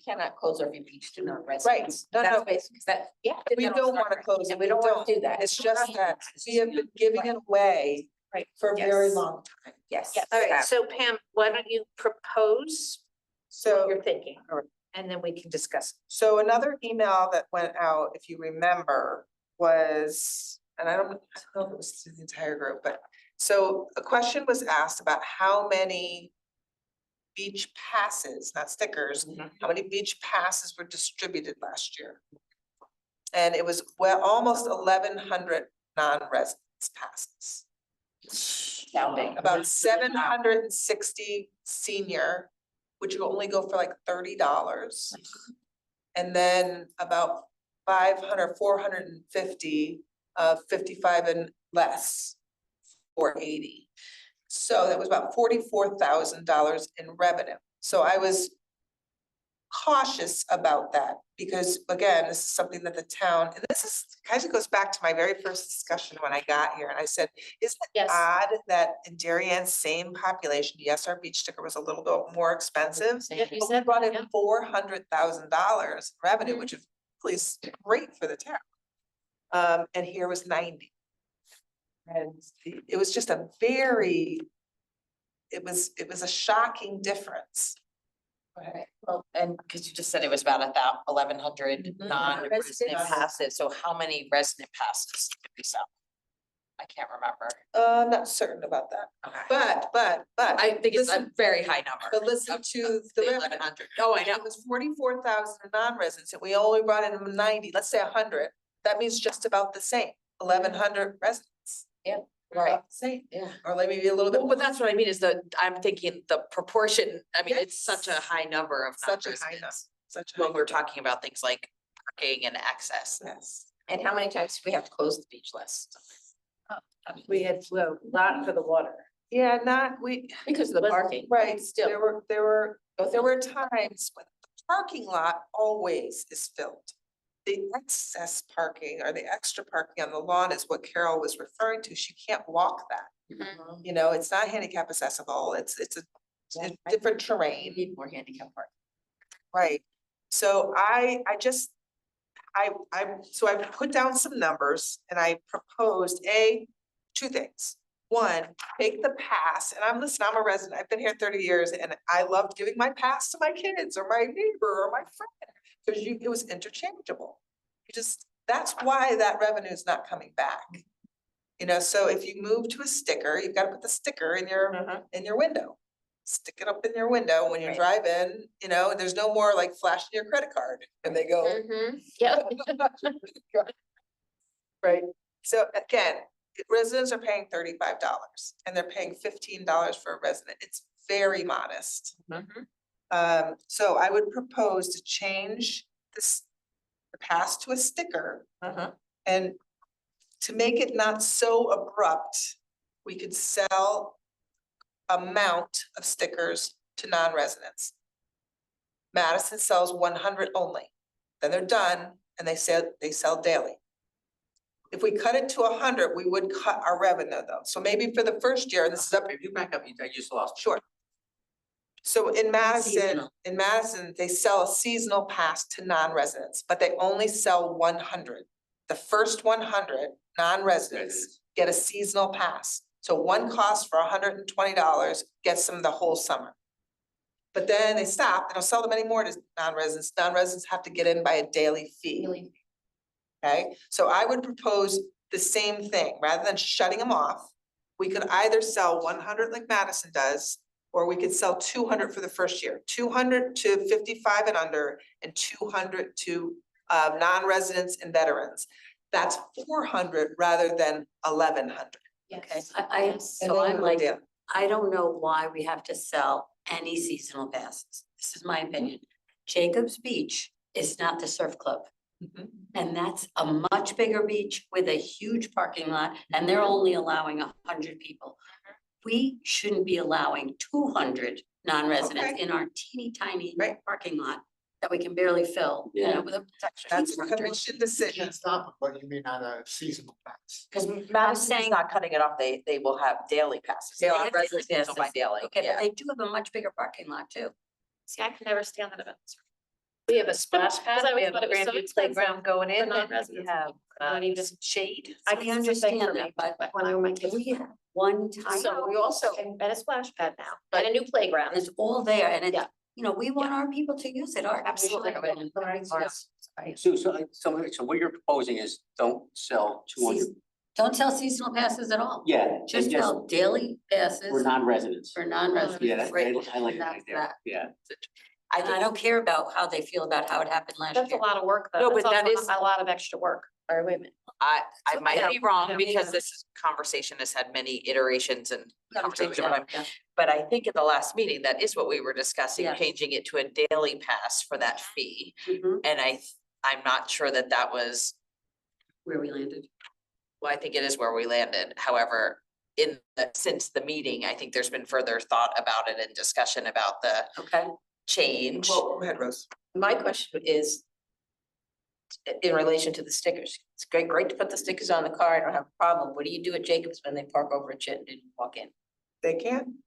cannot close every beach to Right, non-residents. no, That's no, basic, 'cause that, Yeah. we don't want to close it. and we don't want to do that. It's just that we have been giving it away Right. for a very Yes. long time. Yes. Yes. All right, so Pam, why don't you propose what So. you're thinking? All right. And then we can discuss. So another email that went out, if you remember, was, and I don't know if it was to the entire group, but so a question was asked about how many beach passes, not stickers, how many beach passes were distributed last year? And it was almost 1,100 non-residents passes. Sounding. About 760 senior, which will only go for like $30. And then about 500, 450 of 55 and less, or 80. So that was about $44,000 in revenue. So I was cautious about that because again, this is something that the town, and this is kind of goes back to my very first discussion when I got here and I said, isn't it Yes. odd that in Darien, same population, yes, our beach sticker was a little bit more expensive. Yeah, you But we said brought that, in yeah. $400,000 revenue, Mhm. which is please great for the town. And here was 90. And it was just a very, it was a shocking difference. Right, well, and because you just said it was about 1,100 Mhm. non-resident Yes. passes, so how many resident passes did we sell? I can't remember. I'm not certain about that, Okay. but. I think it's a listen- very high number. But listen to the revenue. 1,100. Oh, I know. It was 44,000 non-residents and we only brought in 90, let's say 100. That means just about the same, 1,100 residents. Right, About the Same, yeah. or maybe a little bit. Well, but that's what I mean is I'm thinking the proportion, I mean, it's such a Yes. high number of Such a high non-residents. Such a high When we're number. talking about things like parking and access. Yes. And how many times do we have to close the beach list? We had, well, not for the water. Yeah, Because of the parking. right, Still. there were times when the parking lot always is filled. The excess parking or the extra parking on the lawn is what Carol was referring to. She can't walk that. Mhm. You know, it's not handicap accessible. It's a different We terrain, need more handicap parking. right? So I put down some numbers and I proposed two things. One, take the pass, and I'm a resident, I've been here 30 years and I loved giving my pass to my kids or my neighbor or my friend. Because it was interchangeable. That's why that revenue is not coming back. You know, so if you move to a sticker, you've got to put the sticker in your window. Stick it up in your window when you Right. drive in, you know, there's no more like flashing your credit card and they go. Mhm. Yeah. Right, so again, residents are paying $35 and they're paying $15 for a resident, it's very modest. So I would propose to change the pass to a sticker. And to make it not so abrupt, we could sell amount of stickers to non-residents. Madison sells 100 only, then they're done and they sell daily. If we cut it to 100, we would cut our revenue though, so maybe for the first year, and this is up. If you back up, I just lost. Sure. So in Seasonal. Madison, they sell a seasonal pass to non-residents, but they only sell 100. The first 100 non-residents get a seasonal pass. So one cost for $120 gets them the whole summer. but then they stop, they don't sell them anymore to non-residents. Non-residents have to get in by a daily fee. Really. Okay, so I would propose the same thing, rather than shutting them off. We could either sell 100 like Madison does, or we could sell 200 for the first year, 200 to 55 and under, and 200 to non-residents and veterans. That's 400 rather than 1,100. Yes. I, And so then I'm go like, down. I don't know why we have to sell any seasonal passes. This is my opinion. Jacobs Beach is not the surf club. Mhm. And that's a much bigger beach with a huge parking lot, and they're only allowing 100 people. We shouldn't be allowing 200 non-residents Okay. in our teeny tiny Right. parking lot that we can barely fill, you know, with a. That's a commission You decision. can't stop it, but you mean on a seasonal pass. Cause Madison's saying- not cutting it off, they will have daily passes. They They'll have have daily residents will buy passes. daily, Okay, but yeah. they do have a much bigger parking lot too. See, I can never stand that event. We have a splash pad, Because I we always have thought a it was so Grandview expensive playground going for in, and we non-residents. have Not even just shade. I I can understand for that, me, but when I were my kids. we have one time. So we also, And a splash pad now, and a new playground. It's all there and it's, Yeah. you know, we want our people to use it, our. Absolutely. So what you're proposing is don't sell 200, Don't sell seasonal passes at all. yeah, Just sell daily passes for non-residents. for non-residents. Yeah, I like that That's idea, that. yeah. And I don't care about how they feel about how it happened last That's a year. lot of work though. No, but That's that also is- a lot of extra work. all right, wait a minute. I So, might yeah, be wrong yeah, because yeah. this conversation has had many iterations and conversation, but Yeah. but I think at the last meeting, that is what we were discussing, Yes. changing it to a daily pass for that fee. Mhm. And I'm not sure that that was, Where we landed. well, I think it is where we landed. However, since the meeting, I think there's been further thought about it and discussion about the Okay. change. Well, go ahead, Rose. My question is in relation to the stickers. It's great to put the stickers on the car. I don't have a problem. What do you do at Jacobs when they park over at Chittenden and walk in They can.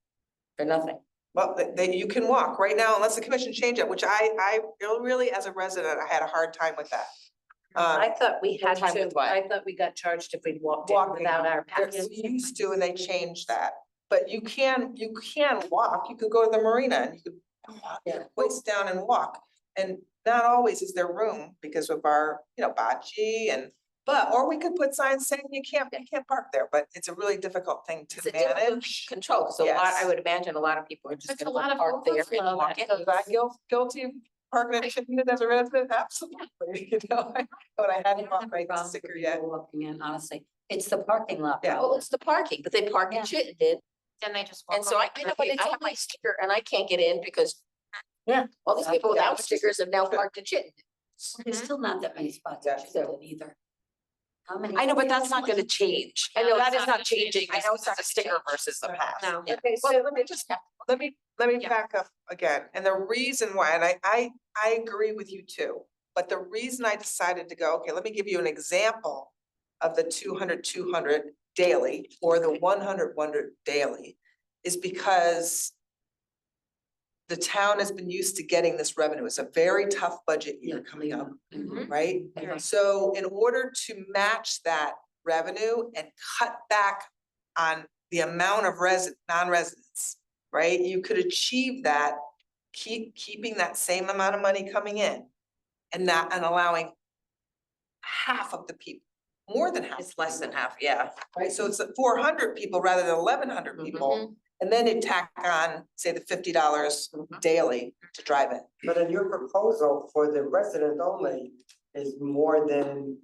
for nothing? Well, you can walk right now unless the commission change it, which I really, as a resident, I had a hard time with that. I thought we had time to, with what? I thought we got charged if we walked in Walking. without our They're- pass. We used to and they changed that, but you can walk, you could go to the marina and you could waist down and walk. And not always is there room because of our, bocce or we could put signs saying you can't park there, but it's a really difficult thing It's to a difficult manage. control, so I Yes. would imagine a lot of people are just It's a gonna lot go of park there and overflow walk that in. Was I guilty of parking at Chittenden as a resident? Absolutely, but I hadn't bought my Problem sticker with yet. people walking in, honestly. It's the parking lot. Yeah. Well, it's the parking, but they park Yeah. in Chittenden, Then they just walk. and so I over. know, but I have my sticker and I can't get in because all these people Yeah. without stickers have now parked in Chittenden. There's still not that many spots Yeah. in Chittenden either. How many? I know, but that's not gonna change. I know That it's is not not gonna change. changing. I I know know it's it's not a gonna sticker change. versus the pass. No. Yeah. Okay, Well, so let me Yeah. back up again, and the reason why, and I agree with you too. But the reason I decided to go, okay, let me give you an example of the 200 daily or the 100 daily. Is because the town has been used to getting this revenue. It's a very tough budget year coming up, Mhm. right? Mhm. So in order to match that revenue and cut back on the amount of non-residents, right? You could achieve that, keeping that same amount of money coming in and allowing half of the people, more than half. It's less than half, yeah. Right, so it's 400 people rather than 1,100 people. And then you tack on, say, the $50 daily to drive it. But in your proposal for the resident only is more than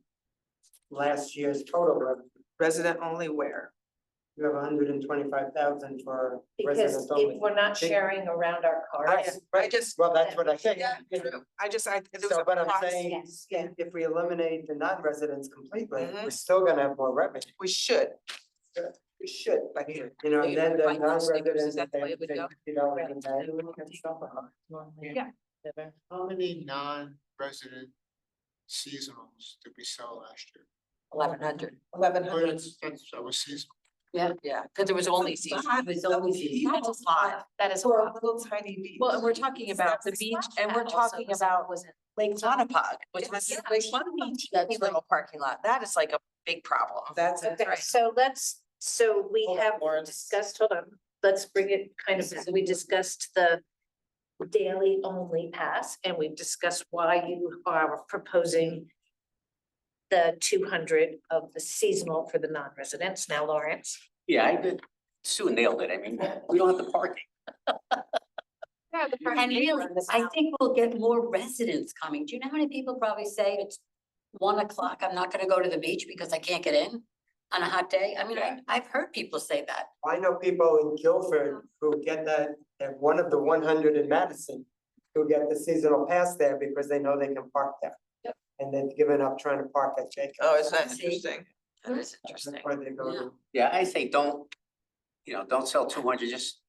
last year's total revenue. Resident only where? You have 125,000 for because resident only. if we're not sharing around our cars. I just, Well, that's what I think. yeah, true. there was So, a but I'm cost. saying, Yes, yeah. if we eliminate the non-residents completely, Mhm. we're still gonna have more revenue. We should. We should, but You know, Maybe then the buy those stickers, non-residents, is that if they the way have it to would pay go? $50 a day, we can stop it. How many non-resident seasonals did we sell last year? 1,100. 1,100. That was seasonal. Yeah, because it was only season. It was only seasonal. That's a lot. That is a For a lot. little tiny beach. Well, and we're talking about the beach and we're talking about Lake Quantapug, which was Yes. Lake Quantapug, little parking lot. That is like a big problem. That's it. Okay, so we Hold on, have Lauren. discussed, hold on, let's bring it kind of, we discussed the daily only pass, and we've discussed why you are proposing the 200 of the seasonal for the non-residents. Now, Lawrence. Yeah, I did. Sue nailed it. I mean, we don't have the parking. And really, I think we'll get more residents coming. Do you know how many people probably say it's 1 o'clock, I'm not gonna go to the beach because I can't get in on a hot day? I mean, I've heard people say that. I know people in Guilford who get that, at one of the 100 in Madison, who get the seasonal pass there because they know they can park there. Yep. And they've given up trying to park at Jacobs. Oh, isn't that See? interesting? That is That's interesting. where they go Yeah. to. Yeah, I say don't, don't sell 200, just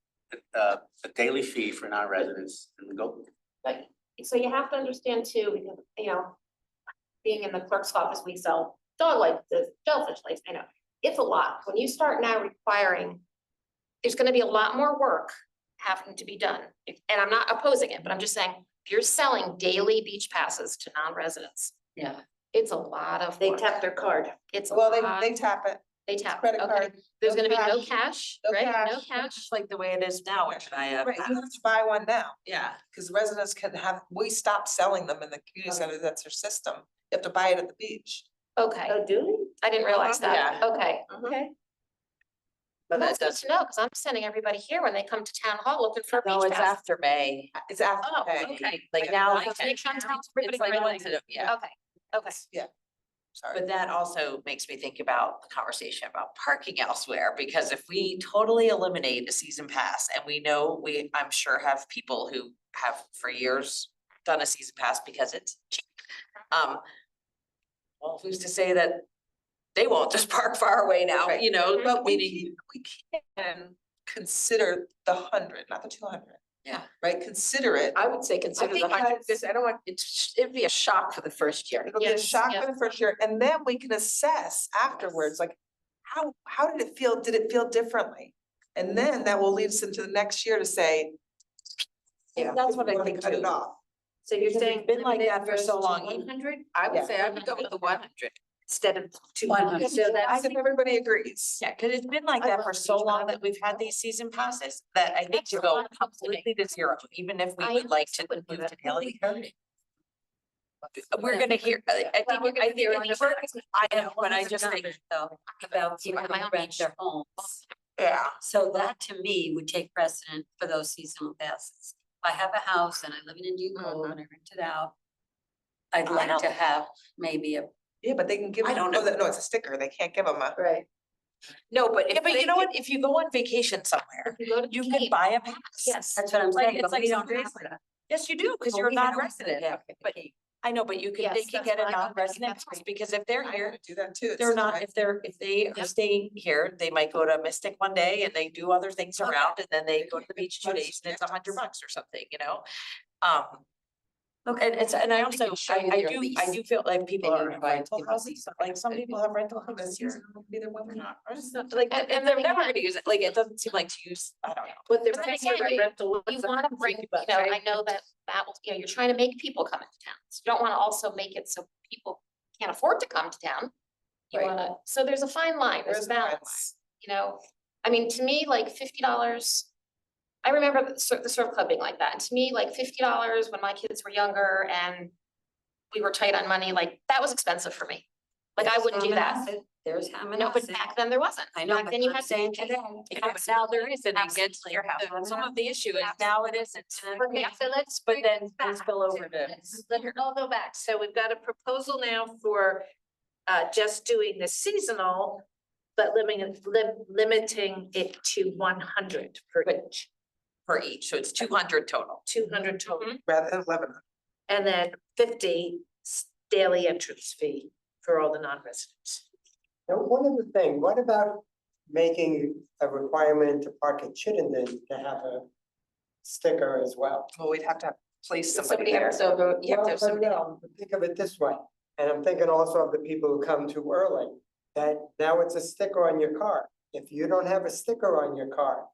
a daily fee for non-residents and go. But, so you have to understand too, because, being in the clerk's office, we sell dog lights, jellyfish lights, I know. It's a lot. When you start now requiring, there's gonna be a lot more work having to be done. And I'm not opposing it, but I'm just saying, if you're selling daily beach passes to non-residents, Yeah. it's a lot of They work. tap their card. It's a Well, lot. they tap it, They tap, credit okay. card. There's no gonna be no cash, cash, no right? No cash. cash. Just like the way it is now, which I have. Right, you have to buy one now, Yeah. because residents can have, we stopped selling them in the community center, that's their system. You have to buy it at the beach. Okay, Oh, do I didn't realize that. Yeah. Okay. we? Okay. But That's that good does, to know, because I'm sending everybody here when they come to town hall looking for a no, beach it's pass. after May. It's after Oh, May. okay. Like now, Like, it's make sure I'm telling everybody like the clearly. ones that, yeah. Okay, okay. Sorry. But that also makes me think about the conversation about parking elsewhere, because if we totally eliminate a season pass and we know I'm sure have people who have for years done a season pass because it's cheap. Well, who's to say that they won't just park far away now, Right. but We can consider the 100, not the 200, yeah. right? Consider it. I would say consider the 100, because- because I don't want, it'd be a shock for the first year. It'll be a Yes, shock yeah. for the first year, and then we can assess afterwards, like, how did it feel? Did it feel differently? And then that will lead us into the next year to say. Yeah, that's if what we I wanna think cut it too. off. So you're Because it's saying. been like that for so long. 100 I would Yeah. say I would go with the 100. instead of 200. 100. So I that's, think everybody agrees. Yeah, cause it's been like I that love for the so beach, but long I that would we've had these season passes that I think to go completely to zero, even if we I would like to wouldn't do move to that. daily. We're gonna hear, I think, Well, we're gonna hear on the- I know, but I just think, Though, about See, people my who own rent beach. their homes. Yeah. So that to me would take precedent for those seasonal passes. If I have a house and I live in Indian Cove and I rent it out, I'd I like don't- to have maybe a, Yeah, but they can give I them, don't know. no, it's a sticker, they can't give them a. right. no, but if yeah, but they you know what, if you go on vacation somewhere, If you go to you Cape, could buy a pass. Yes. that's what I'm Like, saying. it's but like we don't something- have that. Yes, you do, cause Well, you're a we have- non-resident, yeah, but I know, but you could, they Yes, could that's get a what I thought. non-resident That's pass, great. because if they're I here, would do that too. they're It's not, fine. if they are staying here, they might go to Mystic one day and they do other things around and then they go to the beach 2 days and it's $100 or something, And I also, show you I their do lease. feel like people They are need to in buy rental tickets. houses, like some people have rental houses here. Maybe they're women not, or just not, like, And and then they're never again- gonna use it, like, it doesn't seem like to use, I don't know. But they're But then paying again, a rental. You wanna bring, I know that will, you're trying to make people come into town. So you don't wanna also make it so people can't afford to come to town. You Right. wanna, so there's a fine line, there's a There's a fine line. balance, I mean, to me, like $50. I remember the surf club being like that, and to me, like $50 when my kids were younger and we were tight on money, like, that was expensive for me. Like, I wouldn't do that. There's No, but Hammonasset. back then there wasn't. I know, Back but then you I'm had to saying pay. today. Now there is an against Absolutely. your house, some of the issue is now it isn't. Okay, so let's. But bring then this we'll back. spill over to. Let it all go back. So we've got a proposal now for just doing the seasonal, but limiting it to 100 for each, Per each, so it's 200 total. 200 total. Rather than 11. And then 50 daily entrance fee for all the non-residents. Now, one other thing, what about making a requirement to park at Chittenden to have a sticker as well? Well, we'd have to place somebody Somebody there. has to, you have to have Well, but somebody. no, think of it this way, and I'm thinking also of the people who come too early, that now it's a sticker on your car. If you don't have a sticker on your car,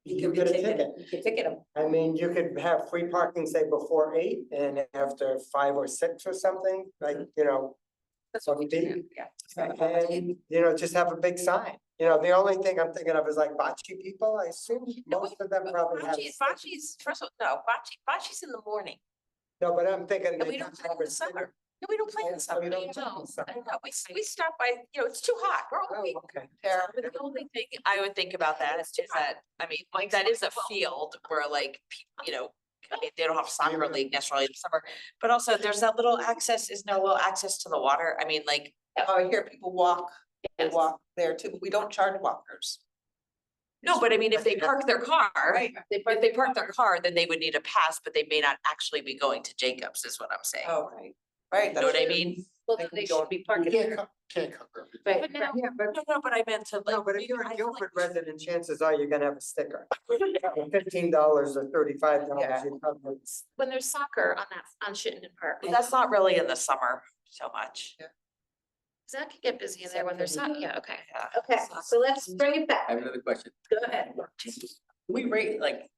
you get a ticket. You can ticket them. I mean, you could have free parking, say, before 8 and after 5 or 6 or something, like, That's what we do, yeah. and, just have a big sign. You know, the only thing I'm thinking of is like bocce people, I assume most of them probably have. Bocce's, first of all, no, bocce's in the morning, No, but I'm thinking. and they we don't have play in a the sticker. summer. No, we don't play in the Oh, summer. you don't No, play in the summer. no, we stop by, you know, it's too hot. We're all Oh, week. okay. Tara, But the only thing I would think about that is that, I mean, like, that is a field where like, you know, I mean, they don't have soccer league necessarily in the summer, but also there's that little access, is no little access to the water. I mean, like, oh, I hear people walk, they Yes. walk there too, but we don't charge walkers. no, but I mean, if they park their car, Right. if they park their car, then they would need a pass, but they may not actually be going to Jacobs, is what I'm saying. Oh, right, You know what I that's, mean? Well, then they should be parking there. Can't cover everything. Right, But now, Yeah, but No, but I meant to like. no, but if you're I a feel like Guilford resident, chances are you're gonna have a sticker. $15 or $35, Yeah. you probably. when there's soccer on that, on Chittenden Park, But that's not really in the summer so much. that could get busy in there when there's soccer, yeah, okay. Yeah. okay, so let's bring it I back. have another question. Go ahead. Can we rate, like,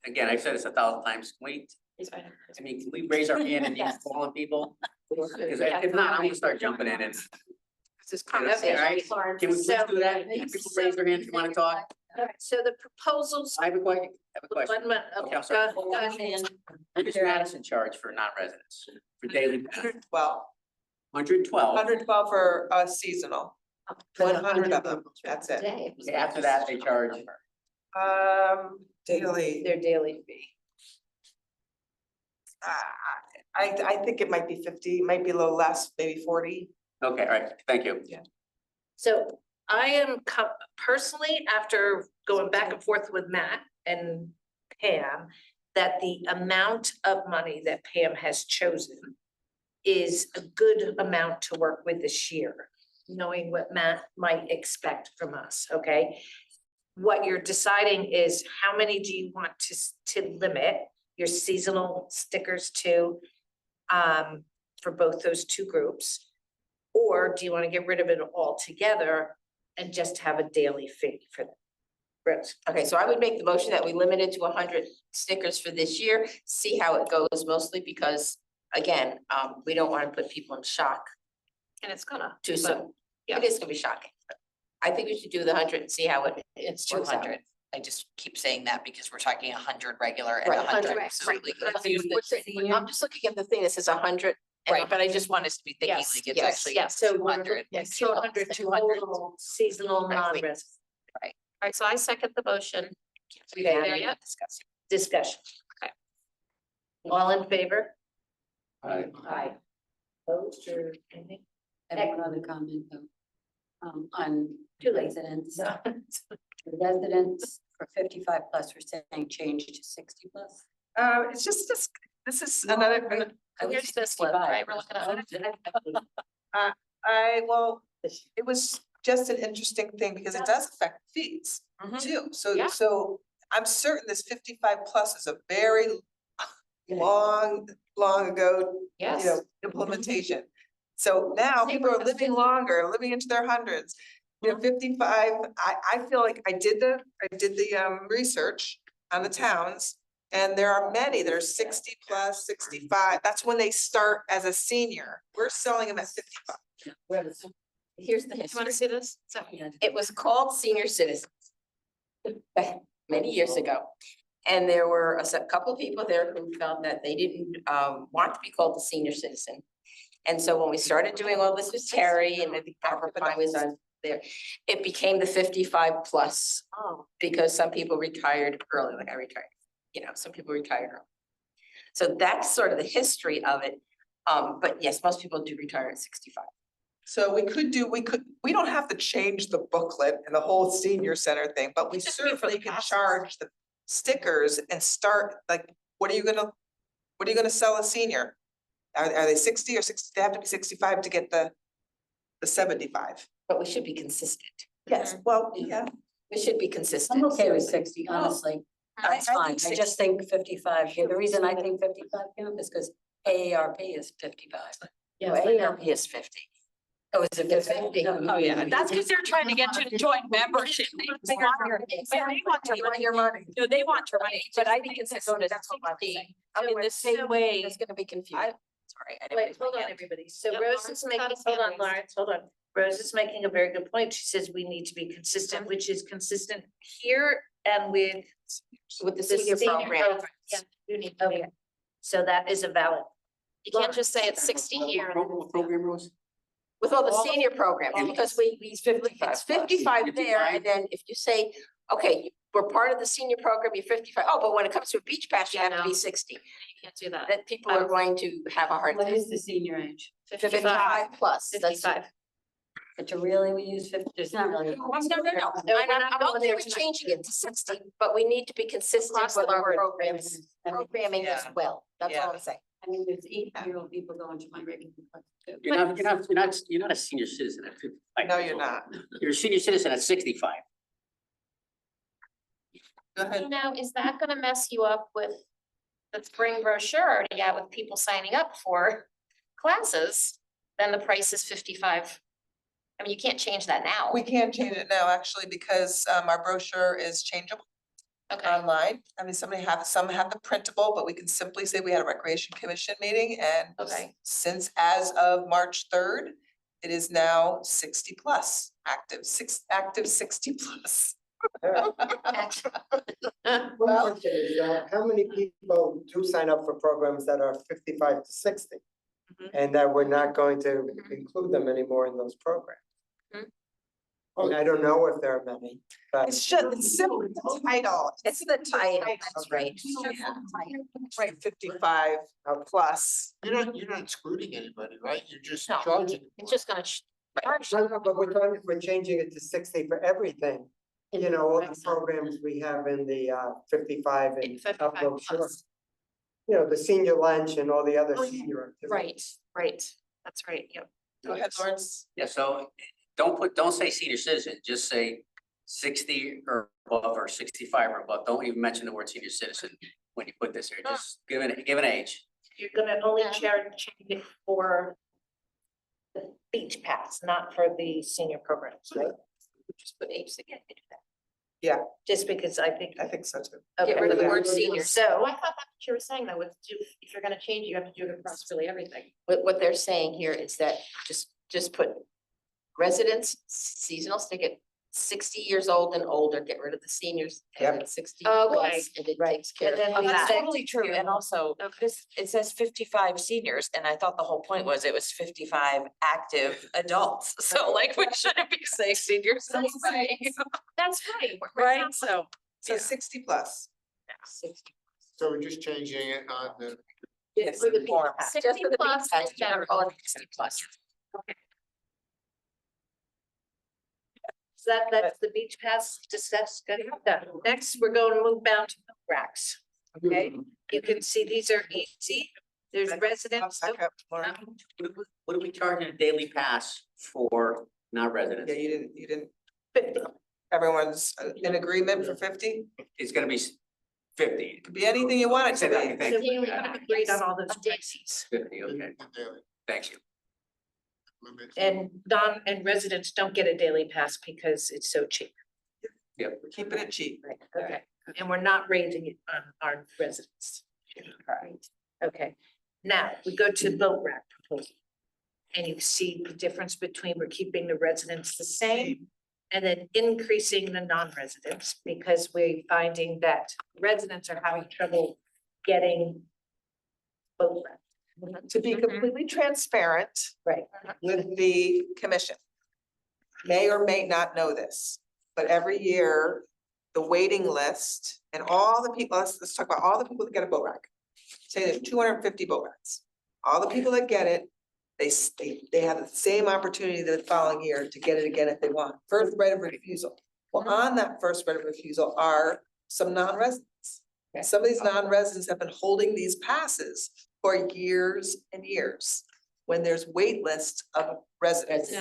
again, I've said this 1,000 times, can we, He's fine. I mean, can we raise our hand and use calling people? Because if not, I'm gonna start jumping in and. This is Can I say, all right? Can we please do that? Can people raise their hand if you wanna talk? All right, so the proposals. I have a question, One minute, okay, I'm sorry. go ahead. What does Madison charge for non-residents, for daily? 112, 112. 112 for seasonal, 100 of them, that's it. After that, they charge. Daily, Their daily fee. I think it might be 50, might be a little less, maybe 40. Okay, all right, thank you. So I am personally, after going back and forth with Matt and Pam, that the amount of money that Pam has chosen is a good amount to work with this year, knowing what Matt might expect from us, okay? What you're deciding is how many do you want to limit your seasonal stickers to for both those two groups? Or do you want to get rid of it altogether and just have a daily fee for them? Rose. Okay, so I would make the motion that we limit it to 100 stickers for this year, see how it goes, mostly because, again, we don't want to put people in shock And it's gonna. too but- soon. yeah. It is gonna be shocking. I think we should do the 100 and see how It's works out. 200. I just keep saying that because we're talking 100 regular and Right, 100. right, so right. like, That's let's use the- I'm just looking at the thing that says 100. Right, but I just want us to be thinking Yes, like it's yes, actually yes, so 200. Yes, so 100 total seasonal Right. non-resident All right, so I second the motion. We Okay. there yet? discussion. Okay. All in favor? Aye. Aye. Opposed or anything? I have one other comment though. On Too late. residents. Residents for 55 plus, we're saying change to 60 plus. It's just, this is another, I was Here's this one, 65. right, we're looking at. it was just an interesting thing because it does affect fees Mhm. too. So, Yeah. so I'm certain this 55 plus is a very long ago, Yes. implementation. So now people are living longer, living into their hundreds. You know, 55, I feel like I did the research on the towns. And there are many that are 60 plus, 65. That's when they start as a senior. We're selling them at 55. Here's the You wanna history. see this? So, Yeah. It was called senior citizens back many years ago. And there were a couple of people there who felt that they didn't want to be called a senior citizen. And so when we started doing all this with Terry and I think Barbara Pine was on there, it became the 55 plus. oh, Because some people retired early, like I retired, some people retired early. So that's sort of the history of it. But yes, most people do retire at 65. So we don't have to change the booklet and the whole senior center thing, but we It's just be for certainly the can passes. charge the stickers and start, like, what are you gonna sell a senior? Are they 60 or 60? They have to be 65 to get the 75. But we should be consistent. Yes, well, yeah. We should be consistent. I'm okay with seriously. 60, honestly. I That's fine. think I 60. just think 55. The reason I think 55 count is because AARP is 55. No, AARP is 50. Oh, is it 50? Oh, yeah, that's because they're trying to get you to join membership. They want your money. No, they want your money, but I think it's a go to 60 in the same way. It's gonna be confusing. Sorry, I didn't. Wait, raise my hold on, hand. everybody. So Yep, Rose Lawrence is making, got his hold hand on, raised. Lawrence, hold on. Rose is making a very good point. She says we need to be consistent, which is consistent here and with With the the senior program. Yeah, you need to be, Okay, so that is a valid. you can't just say it's 60 here. Program rules? With all the senior programs, all- because it's 55 there, and then if you say, okay, we're part of the senior program, you're 55. Oh, but when it comes to a beach pass, you Yeah, have to no. be 60. You can't do that. Then people are going to have a hard What time. is the senior age? 55 plus, that's. 55. But to really, we use 50, there's not really. No, we're not I'm going okay there with tonight. changing it to 60, but we need to be consistent Across with the our board. programs, programming as Yeah. well. That's all Yeah. I'm saying. I mean, there's 8-year-old people going to my regular class too. You're not a senior citizen at 55. No, years you're old. not. You're a senior citizen at 65. Go ahead. Now, is that gonna mess you up with the spring brochure already out with people signing up for classes? Then the price is 55. I mean, you can't change that now. We can't change it now, actually, because our brochure is changeable Okay, online. I mean, some have the printable, but we can simply say we had a recreation commission meeting and Okay. since as of March 3rd, it is now 60 plus, active 60 plus. One question is, how many people do sign up for programs that are 55 to 60? Mhm. And that we're not going to include them anymore in those programs? Mhm. And I don't know if there are many, but. It's just, it's simply the title. It's the title, that's right. Right, 55 plus. You're not excluding anybody, right? You're just No. charging. it's just gonna charge. No, but we're changing it to 60 for everything. You know, all the programs we have in the 55 and 55 upload short. plus. You know, the senior lunch and all the other Oh, yeah. senior activities. Right, that's right, yep. Go ahead, Lawrence. Yeah, so don't say senior citizen, just say 60 or above or 65 or above. Don't even mention the word senior citizen when you put this here. Just give an age. You're gonna only Yeah. change it for the beach pass, not for the senior programs, right? Just put age again. Yeah. Just because I think. I think so too. Okay, Get rid of the Yeah. word senior. Oh, So I thought that's what you were saying though, if you're gonna change, you have to do it across really everything. what they're saying here is that just put residents, seasonal ticket, 60 years old and older, get rid of the seniors. And then 60 Okay. plus, and it takes care And of. then Oh, we that's said- totally true, and also, this, it says 55 seniors, and I thought the whole point was it was 55 active adults, so like, we shouldn't be saying seniors. That's right. That's right. Right, so. So 60 plus. 60. So we're just changing it on the. Yes, For the in beach form. pass, 60 just for the beach plus pass, in you never general. call it 60 plus. So that's the beach pass discussed, good, done. Next, we're going to move down to boat racks. Okay, you can see these are easy. There's residents. Back up, Lauren. What do we charge in a daily pass for non-residents? Yeah, you didn't, 50. everyone's in agreement for 50? It's gonna be 50. It could be anything you want it to Okay, be. thank So you. we agreed on all those prices. 50, okay, thank you. And non and residents don't get a daily pass because it's so cheap. Yep. We're keeping it cheap. Okay, and we're not raising it on our residents. Okay, now we go to boat rack proposal. And you see the difference between we're keeping the residents the same and then increasing the non-residents because we're finding that residents are having trouble getting boat rack. To be completely transparent Right. with the commission. May or may not know this, but every year, the waiting list and all the people, let's talk about all the people that get a boat rack. Say there's 250 boat racks. All the people that get it, they have the same opportunity the following year to get it again if they want. First right of refusal. Well, on that first right of refusal are some non-residents. Some of these non-residents have been holding these passes for years and years. When there's wait lists of residents.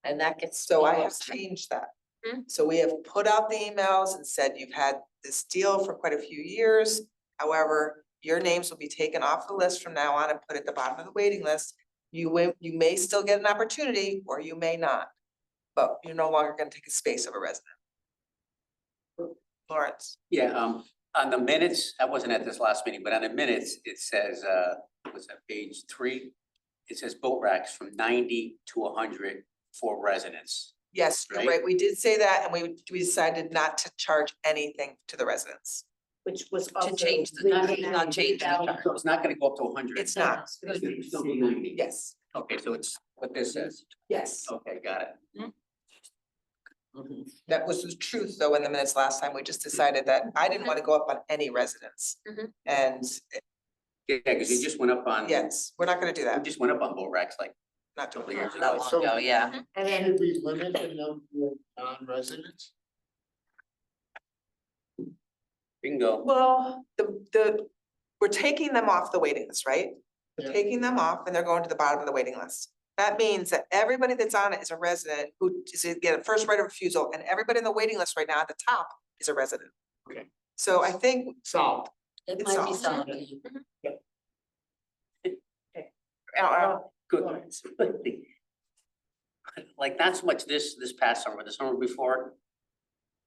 And that gets. So I have changed that. Mhm. So we have put out the emails and said, you've had this deal for quite a few years. However, your names will be taken off the list from now on and put at the bottom of the waiting list. You may still get an opportunity or you may not, but you're no longer gonna take a space of a resident. Lawrence, Yeah, on the minutes, I wasn't at this last meeting, but on the minutes, it says, what's that, page 3? It says boat racks from 90 to 100 for residents. Yes, you're Right. right. We did say that and we decided not to charge anything to the residents. Which was To also. change the, not change the charge. So it's not gonna go up to 100. It's not. It's gonna still be 90. Yes, Okay, so it's what this says. yes. Okay, got it. That was the truth though in the minutes last time. We just decided that I didn't want to go up on any residents. Mhm. And Yeah, because you just went up on. yes, we're not gonna do You that. just went up on boat racks like Not a doing couple that. years Not ago. long ago, yeah. And then Should we limit the number of non-residents? Bingo. Well, we're taking them off the waiting list, right? We're Yeah. taking them off and they're going to the bottom of the waiting list. That means that everybody that's on it is a resident who is get a first right of refusal, and everybody in the waiting list right now at the top is a resident. Okay. So I think Solved. It It's might be all- something. Good. Like not so much this past summer, the summer before.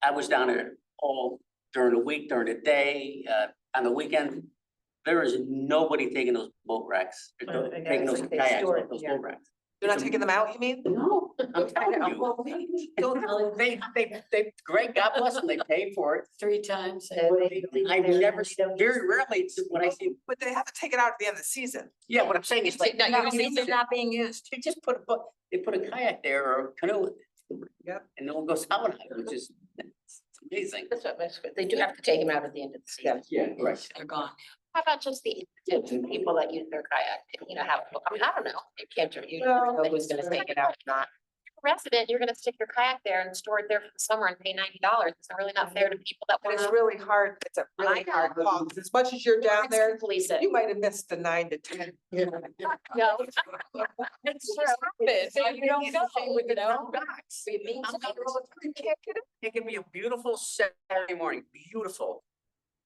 I was down there all during the week, during the day, on the weekend. There is nobody taking those boat racks, I know, taking it's those like they kayaks store off it, those yeah. boat racks. you're not taking them out, you mean? No, I'm telling you. They, Greg, God bless them, they paid for it. 3 times. I've never, very rarely, when I see, But they have to take it out at the end of the season. yeah, what I'm saying is like. Not using it. Not being used. They just put a boat, they put a kayak there or a canoe. Yep. And no one goes out on it, which is, it's amazing. That's what, they do have to take them out at the end of the season. Yeah, right. They're gone. How about just the people that use their kayak, you know, have, I mean, I don't know. You can't, you don't know who's gonna take it out or not. Resident, you're gonna stick your kayak there and store it there for the summer and pay $90. It's really not fair to people that But want it's to. really hard, it's a really I hard know. call, 'cause as much as you're down there, Police it. you might have missed the 9 to 10. No. It's true. You don't know, you know? It can be a beautiful Saturday morning, beautiful.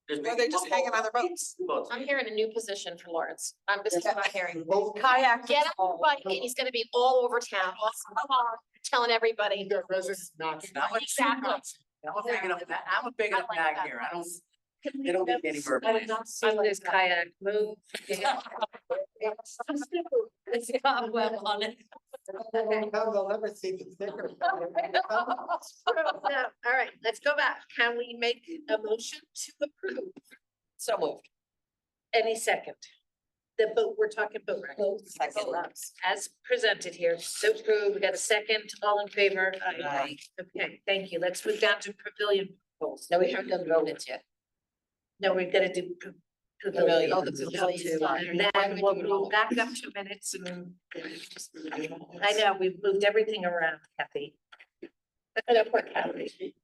There's Or maybe they're just one hanging on the boats. boat. I'm hearing a new position for Lawrence. This is what I'm hearing. Kayak. Get on the bike and he's gonna be all over town, telling everybody. The residents not. Exactly. I'm a big enough bag here, I don't, they don't get any more. I would not see this kayak move. It's a cobweb on it. They'll never see the sticker. Now, all right, let's go back. Can we make a motion to approve? So moved. Any second? The boat, we're talking boat ride. Second. As presented here, so approved. We got a second, all in favor? Aye. Okay, thank you. Let's move down to pavilion proposals. No, we haven't done rodents yet. No, we've got to do Pavilion. pavilion. Oh, the pavilion. too. And then we'll move back up 2 minutes and I know, we've moved everything around, Kathy. I know, poor Kathy.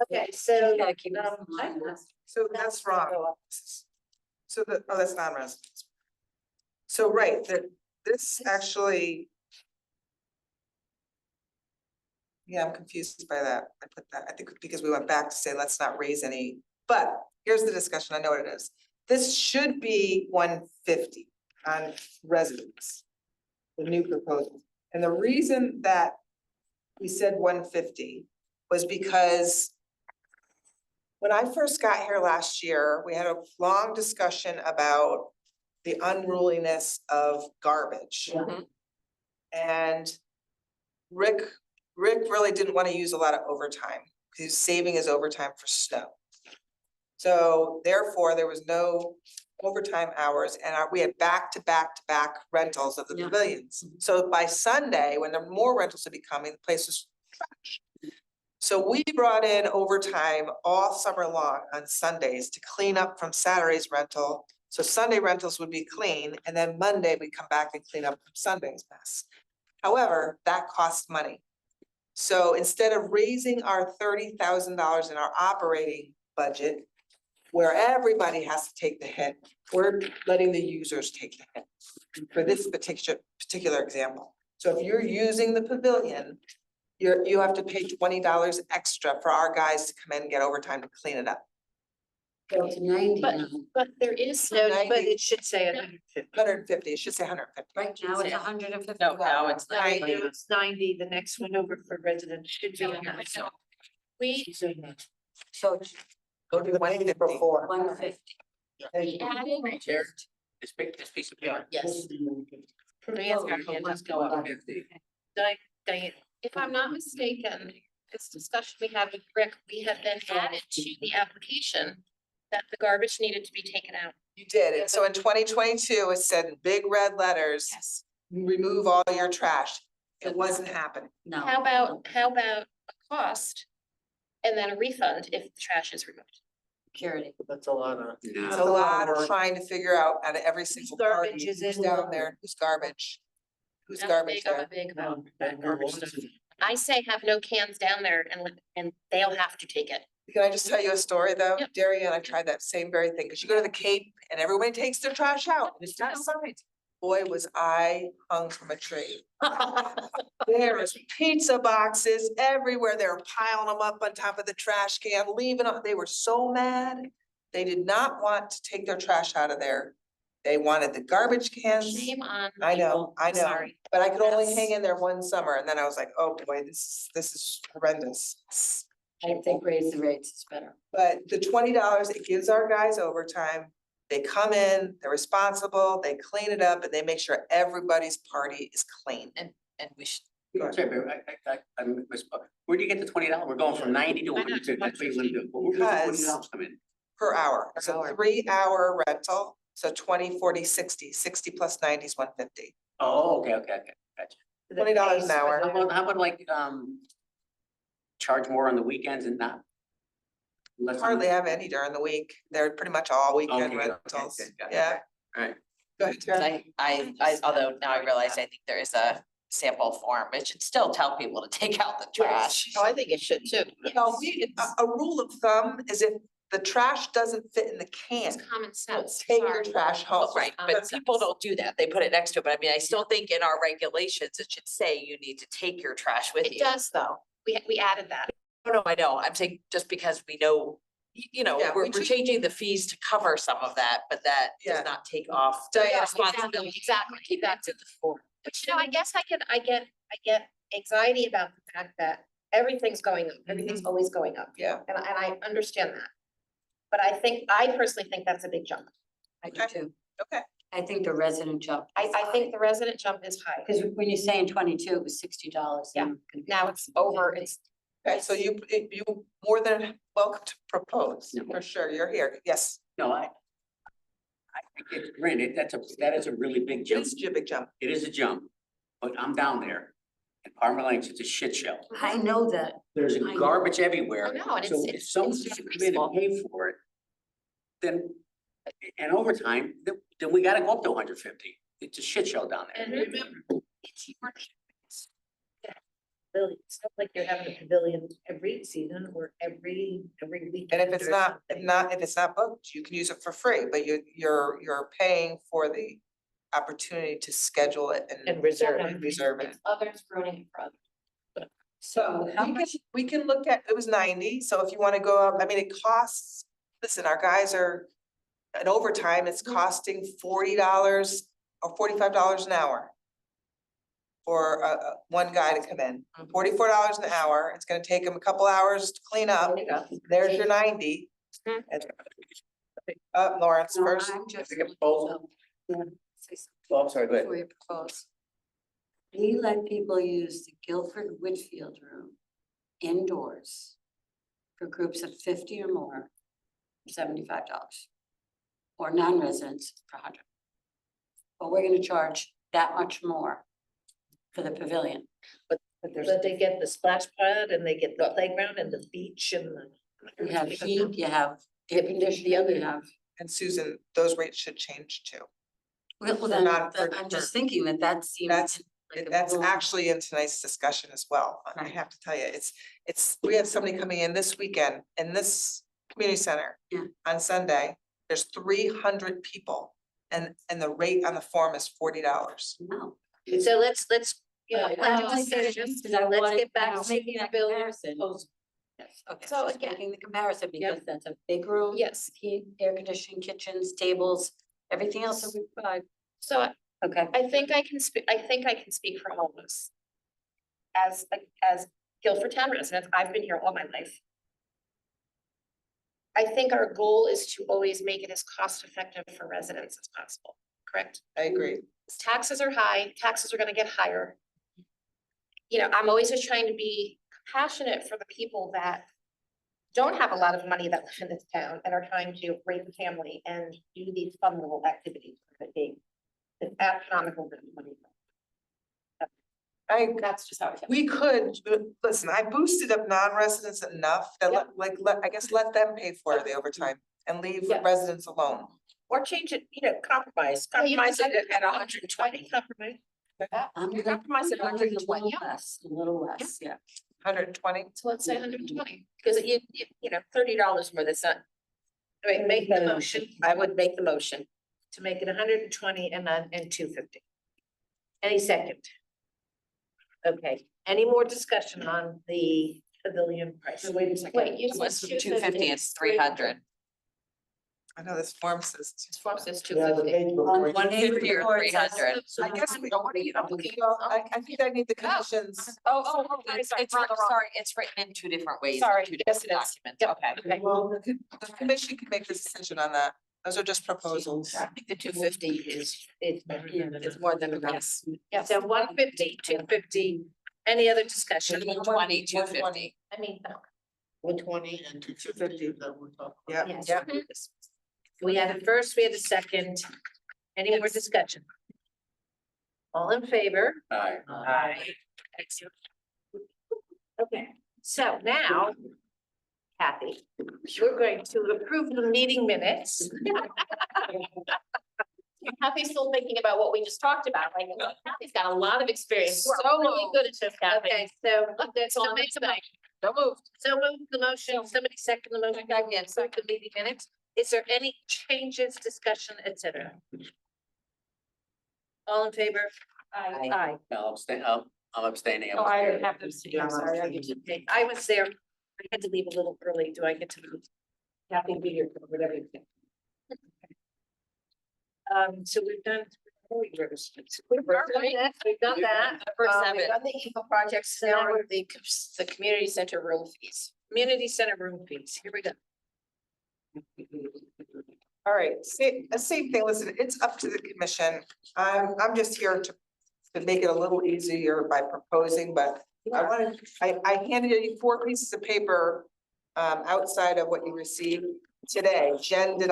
Okay, so. Gotta keep it um, in mind. So that's wrong. So that's non-residents. So right, this actually. Yeah, I'm confused by that. I put that, I think because we went back to say, let's not raise any, but here's the discussion. I know what it is. This should be 150 on residents. The new proposal. And the reason that we said 150 was because when I first got here last year, we had a long discussion about the unruliness of garbage. And Rick really didn't want to use a lot of overtime, because he was saving his overtime for snow. So therefore, there was no overtime hours, and we had back-to-back rentals of the Yeah. pavilions. So by Sunday, when there were more rentals would be coming, the place was trash. So we brought in overtime all summer long on Sundays to clean up from Saturday's rental. So Sunday rentals would be clean, and then Monday we'd come back and clean up from Sunday's mess. However, that costs money. So instead of raising our $30,000 in our operating budget, where everybody has to take the hit, we're letting the users take the hit for this particular example. So if you're using the pavilion, you have to pay $20 extra for our guys to come in and get overtime to clean it up. Go to 90 But- now. But there is. No, but it should say 150. 150, it should say 150. Right now it's 150. No, now it's No, 90. it's 90, the next one over for residents should be 100. We So Go to 150 before. 150. added, Chair, this piece of paper. Yes. Let's go up. Diane, If I'm not mistaken, this discussion we had with Rick, we had then added to the application that the garbage needed to be taken out. You did, and so in 2022, it said in big red letters, Yes. remove all your trash. It wasn't happening. No. How about a cost and then a refund if the trash is removed? Security. That's a lot of. It's a lot of trying to figure out out of every single party, garbage is who's in down the- there, who's garbage. Who's I'm garbage big- I'm there? a big about That garbage stuff. I say have no cans down there and they'll have to take it. Can I just tell you a story though? Yep. Darien, I tried that same very thing, because you go to the Cape and everybody takes their trash out, and it's not signs. Boy, was I hung from a tree. There's pizza boxes everywhere. They were piling them up on top of the trash can, leaving them. They were so mad. They did not want to take their trash out of there. They wanted the garbage cans. Shame on. I know, people. I I'm know, Sorry. but I could only That's- hang in there one summer, and then I was like, oh boy, this is horrendous. I think raise the rates is better. But the $20, it gives our guys overtime. They come in, they're responsible, they clean it up, and they make sure everybody's party is clean. And we should, Sorry, but where do you get the $20? We're going from 90 to I know, 150. That's what you wanna do. Where does the $20 come in? Per hour. It's a hour. 3-hour rental, so 20, 40, 60. 60 plus 90 is 150. Oh, okay, gotcha. $20 an hour. How about like, charge more on the weekends and not? less on- Hardly have any during the week. They're pretty much all weekend Okay, okay, rentals. good, got it, Yeah. Alright. Go ahead, Tara. although now I realize I think there is a sample form, it should still tell people to take out the trash. Oh, I think it should too. No, a rule of thumb is if the trash doesn't fit in the can, It's common sense. take your Sorry. trash home. Right, common but people sense. don't do that, they put it next to it, but I mean, I still think in our regulations, it should say you need to take your trash with It you. does though. We added that. No, I know, I'm saying just because we know, you know, Yeah, we're we treat- changing the fees to cover some of that, but that Yeah. does not take off. Diane, Yeah, responsibility. Exactly. Keep that to the fore. But you know, I guess I get anxiety about the fact that everything's going up, everything's always going up. Yeah. And I understand that. But I personally think that's a big jump. I do too. Okay. I think the resident jump. I think the resident jump is high. Because when you're saying 22, it was $60. Yeah. Now it's over, it's, Okay, so you more than welcome to propose, No. for sure. You're here. Yes, No, I think it's granted, that is a really big jump. it's a big jump. It is a jump, but I'm down there. And Palmer Lakes, it's a shit show. I know that. There's I know. garbage everywhere. I know, and So it's- if it's someone's gonna come in and pay for it, then, and over time, then we gotta go up to 150. It's a shit show down there. and remember, it's your choice. Pavilion. It's not like you're having a pavilion every season or every weekend. And if it's or not, something. if it's not booked, you can use it for free, but you're paying for the opportunity to schedule it And and reserve. and reserve it. It's others ruining it for others. So how We much? we can look at, it was 90, so if you wanna go up, I mean, it costs, listen, our guys are. An overtime, it's costing $40 or $45 an hour. For one guy to come in, $44 an hour, it's gonna take him a couple hours to clean up, there's your 90. Mhm. And- Lawrence No, first. I'm just. Take a proposal. Yeah, say something Oh, I'm sorry, go ahead. before you propose. We let people use the Guilford Whitfield room indoors for groups of 50 or more, $75. Or non-residents for 100. But we're gonna charge that much more for the pavilion. But they get the splash pad and they get the playground and the beach and the. You have heat, you have air conditioning, you have. And Susan, those rates should change too. Well, For then, not- for- I'm just thinking that seems. That's- like a That's boom. actually in tonight's discussion as well. I Right. have to tell you, we have somebody coming in this weekend in this community center. Yeah. On Sunday, there's 300 people and the rate on the form is $40. No. So let's, you know, But plan I a like that decision. just 'cause I Let's wanted- get back I to was making making a that bill. comparison. Yes, okay, So just again- making the comparison because Yep. that's a big room. Yes, Heat, air conditioning, kitchens, tables, everything else that we provide. so Okay. I think I can speak for all of us. As Guilford Town residents, I've been here all my life. I think our goal is to always make it as cost effective for residents as possible. correct? I agree. Taxes are high, taxes are gonna get higher. You know, I'm always just trying to be compassionate for the people that don't have a lot of money that live in this town and are trying to raise a family and do these fun little activities that they, it's astronomical bit of money. That's just how I feel. We could, listen, I boosted up non-residents enough that I guess let them pay for the overtime and leave Yeah. residents alone. Or change it, compromise Yeah, you it can- at 120. Compromise. I'm gonna Compromise at go with a 120. little less, a little less, yeah. 120. So let's say 120. Because $30 more, that's not. I mean, make the motion, I would make the motion. To make it 120 and then, and 250. Any second? Okay, any more discussion on the pavilion price? Wait a second. Wait, you What's said 250, it's 300. I know this form says. This form says Yeah, the 250. page before you- 150 or 300. I guess we, well, I think I need the commissions. Oh, It's it's, wrong. sorry, it's written in two different ways. Sorry, two yes, different it is. documents. Yep. Okay. Okay. Well, the commission can make this decision on that. Those are just proposals. I think the 250 is more than enough. Yeah, so 150, 250, any other discussion? 120, 250. I mean, 120 and 250 that we're talking about. Yeah, yes. yeah. We had a first, we had a second. Any more discussion? All in favor? Aye. Aye. Excellent. Okay, so now, Kathy, we're going to approve the meeting minutes. Kathy's still thinking about what we just talked about, like, Kathy's got a lot of experience. So We're really moved. good at this, Kathy. Okay, so let's on make the a motion. So moved. So moved the motion, somebody second the motion, back in, so the meeting minutes. Is there any changes, discussion, et cetera? All in favor? Aye. Aye. No, I'm abstaining. Oh, I didn't have to see, I'm sorry, I didn't take, I was there, I had to leave a little early, do I get to move? Happy to be here, for whatever you think. So we've done. We've done that. We've done seven. the Eagle projects, now we're the community center room fees. Community center room fees, here we go. All right, same thing, listen, it's up to the commission. I'm just here to make it a little easier by proposing, but I handed you 4 pieces of paper outside of what you received today. Jen did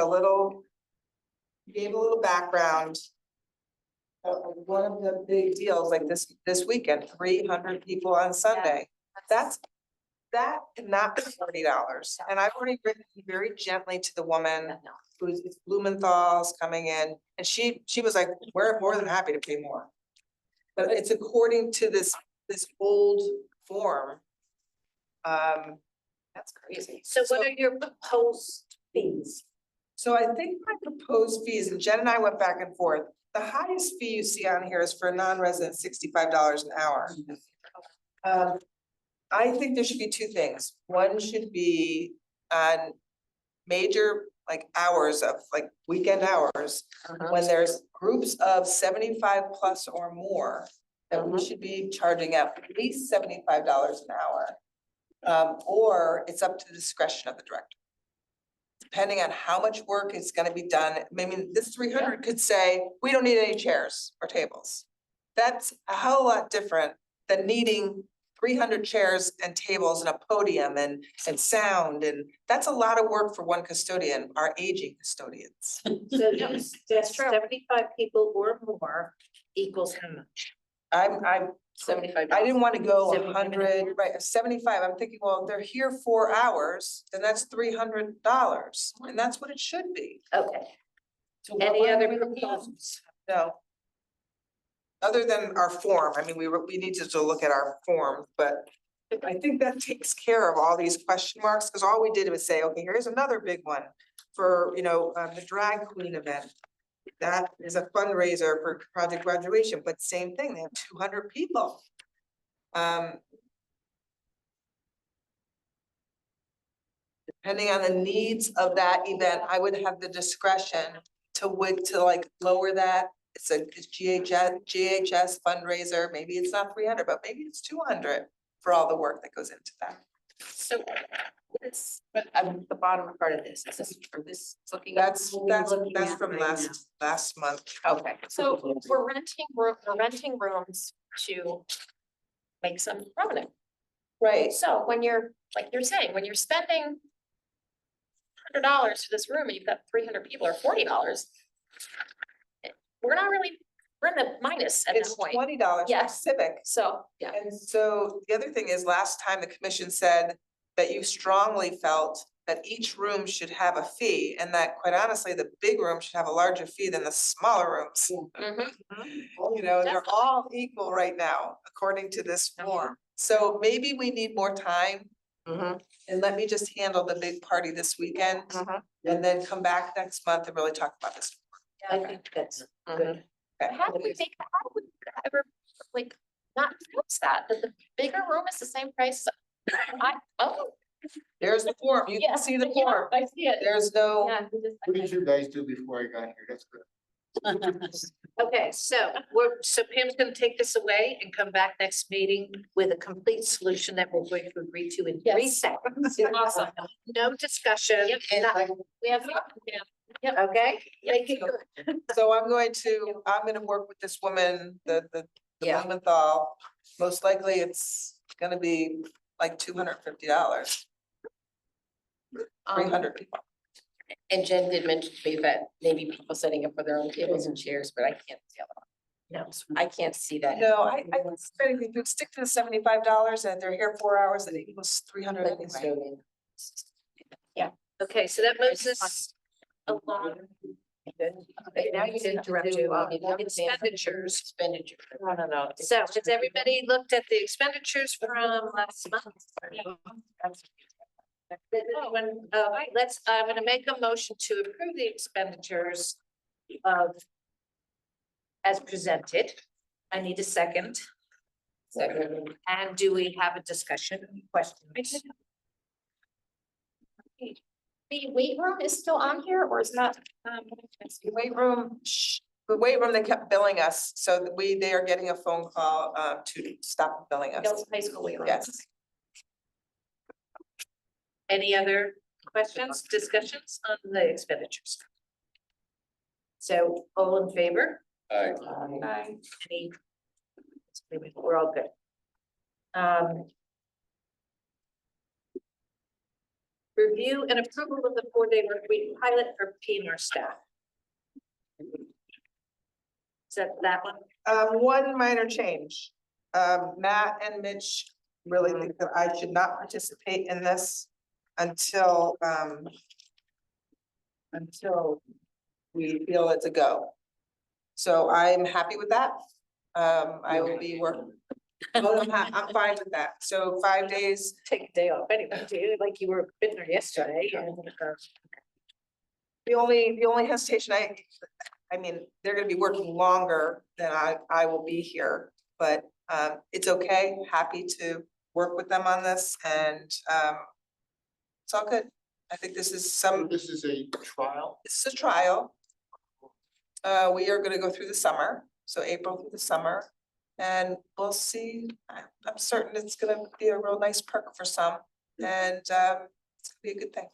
gave a little background. One of the big deals like this weekend, 300 people on Sunday. That cannot be $40. And I've already written very gently to the woman who's Blumenthal's coming in, and she was like, we're more than happy to pay more. But it's according to this old form. That's crazy. So what are your proposed fees? So I think my proposed fees, and Jen and I went back and forth, the highest fee you see on here is for a non-resident, $65 an hour. I think there should be 2 things. One should be on major hours of weekend hours, when there's groups of 75 plus or more, that we should be charging at least $75 an hour. Or it's up to the discretion of the director. Depending on how much work is gonna be done, I mean, this 300 could say, we don't need any chairs or tables. That's a hell of a lot different than needing 300 chairs and tables and a podium and sound, and that's a lot of work for one custodian, our aging custodians. So that's 75 people or more equals how much? I'm 75. I didn't want to go 75. 100, right, 75, I'm thinking, well, they're here 4 hours, then that's $300, and that's what it should be. Okay, So any why other are we looking at- proposals? No. Other than our form, I mean, we need to look at our form, but I think that takes care of all these question marks, because all we did was say, okay, here's another big one for, the drag queen event. That is a fundraiser for project graduation, but same thing, they have 200 people. Depending on the needs of that event, I would have the discretion to lower that. It's GHS fundraiser, maybe it's not 300, but maybe it's 200 for all the work that goes into that. So it's, But the bottom part of this, is this for this, it's looking. That's looking at from right last month. Okay. so we're renting rooms to make some revenue. Right. So when you're, like you're saying, when you're spending $100 for this room and you've got 300 people or $40, we're not really, we're in the minus at It's this point. $20 for Yes. Civic. So, yeah. And so the other thing is, last time the commission said that you strongly felt that each room should have a fee, and that quite honestly, the big room should have a larger fee than the smaller rooms. Mhm. You know, they're all equal right now, according to this form. So maybe we need more time, Mhm. and let me just handle the big party this weekend, and then come back next month and really talk about this. I think that's Mhm. good. How do we make, how would we ever, like, not notice that the bigger room is the same price? There's the form, you can Yeah, see the yeah, form. I see it. There's no, Yeah, we just- What did you guys do before I got here? That's good. Okay, so so Pam's gonna take this away and come back next meeting with a complete solution that we're going to agree to in 3 Yes. seconds. Awesome. No discussion. Yep. and We have, yeah. Okay, make it good. so I'm gonna work with this woman, the Yeah. Blumenthal. Most likely it's gonna be like $250, 300 people. And Jen did mention to me that maybe people setting up for their own tables and chairs, but I can't tell. No, I can't see that. No, I think if you stick to the $75 and they're here 4 hours, it equals 300 anyway. Okay, so that moves us along. Okay, now you interrupt you, expenditures. No. So has everybody looked at the expenditures from last month? I'm gonna make a motion to approve the expenditures of as presented. I need a second. Second. And do we have a discussion, questions? The weight room is still on here or is not? The weight room, they kept billing us, so that they are getting a phone call to stop billing us. Hills High School weight room. Yes. Any other questions, discussions on the expenditures? So all in favor? Aye. Any? We're all good. Review and approval of the 4-day work week pilot for PNR staff. Is that one? One minor change. Matt and Mitch really think that I should not participate in this until we feel it's a go. So I'm happy with that. I will be working. I'm fine with that. So 5 days. Take a day off anyway, too, like you were been there yesterday. And, The only hesitation I mean, they're gonna be working longer than I will be here, but it's okay, happy to work with them on this and it's all good. I think this is This is a trial. this is a trial. We are gonna go through the summer, so April through the summer. And we'll see, I'm certain it's gonna be a real nice perk for some and it's gonna be a good thing.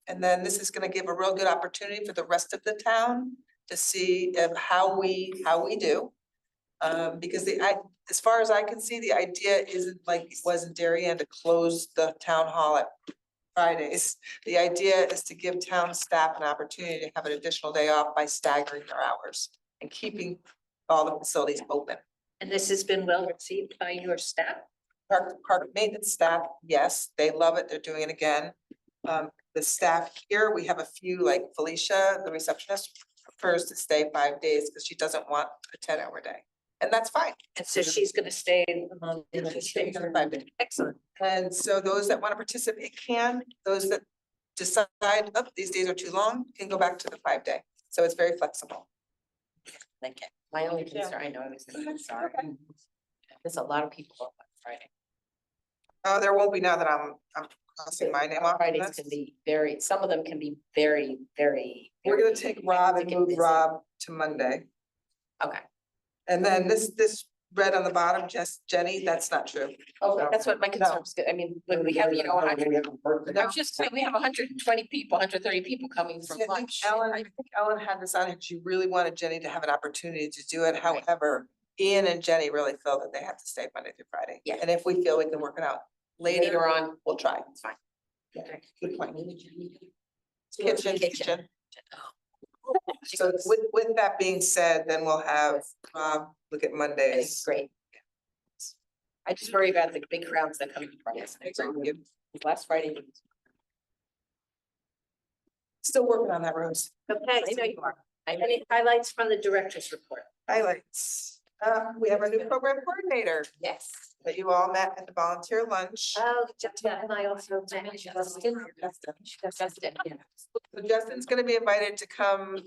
And then this is gonna give a real good opportunity for the rest of the town to see how we do. Because as far as I can see, the idea isn't like it was in Darien to close the town hall at Fridays. The idea is to give town staff an opportunity to have an additional day off by staggering their hours and keeping all the facilities open. and this has been well received by your staff. Park maintenance staff, yes, they love it, they're doing it again. The staff here, we have a few, like Felicia, the receptionist, prefers to stay 5 days because she doesn't want a 10-hour day. And that's fine. And so she's gonna stay. She's staying for 5 days. Excellent. And so those that want to participate can, those that decide, oh, these days are too long, can go back to the 5-day. So it's very flexible. Like, my only concern, I know I was gonna, sorry. There's a lot of people off on Friday. There won't be now that I'm crossing my name off. on Fridays this. can be very, some of them can be very, very. We're gonna very take Rob and hectic move busy. Rob to Monday. Okay, And then this read on the bottom, just Jenny, that's not true. Okay, that's what my concern was. I mean, when we have, you know, I was just saying, we have 120 people, 130 people coming from I think lunch. Ellen, I think Ellen had this on here, she really wanted Jenny to have an opportunity to do it, however, Ian and Jenny really feel that they have to stay Monday through Friday. Yeah. And if we feel we can work it out later, Later on, we'll try. it's fine. Okay, good point. Kitchen. Kitchen. So with that being said, then we'll have look at It's Mondays. great. I just worry about the big crowds that come to Fridays. I agree with you. Last Friday. Still working on that, Rose. Okay, I know you are. Any highlights from the director's report? Highlights. We have our new program coordinator Yes. that you all met at the volunteer lunch. Oh, Justin and I also. Justin. Yeah. So Justin's gonna be invited to come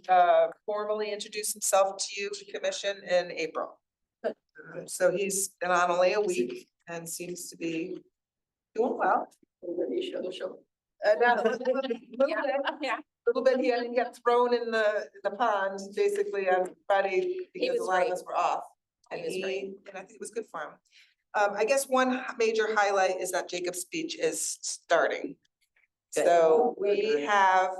formally introduce himself to you, the commission, in April. So he's been on only a week and seems to be doing well. Now, a little bit, Yeah. little bit, he got thrown in the pond basically on Friday because a was lot of great. us were off. He And was great. and I think it was good for him. I guess one major highlight is that Jacob's Beach is starting. Good. So we have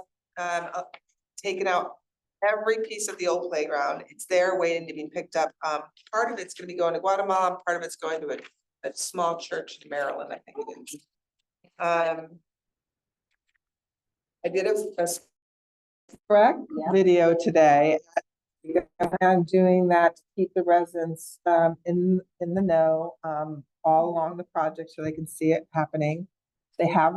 taken out every piece of the old playground. It's there waiting to be picked up. Part of it's gonna be going to Guatemala, part of it's going to a small church in Maryland, I think it is. I did a correct video today. I'm doing that to keep the residents in the know all along the project so they can see it happening. They have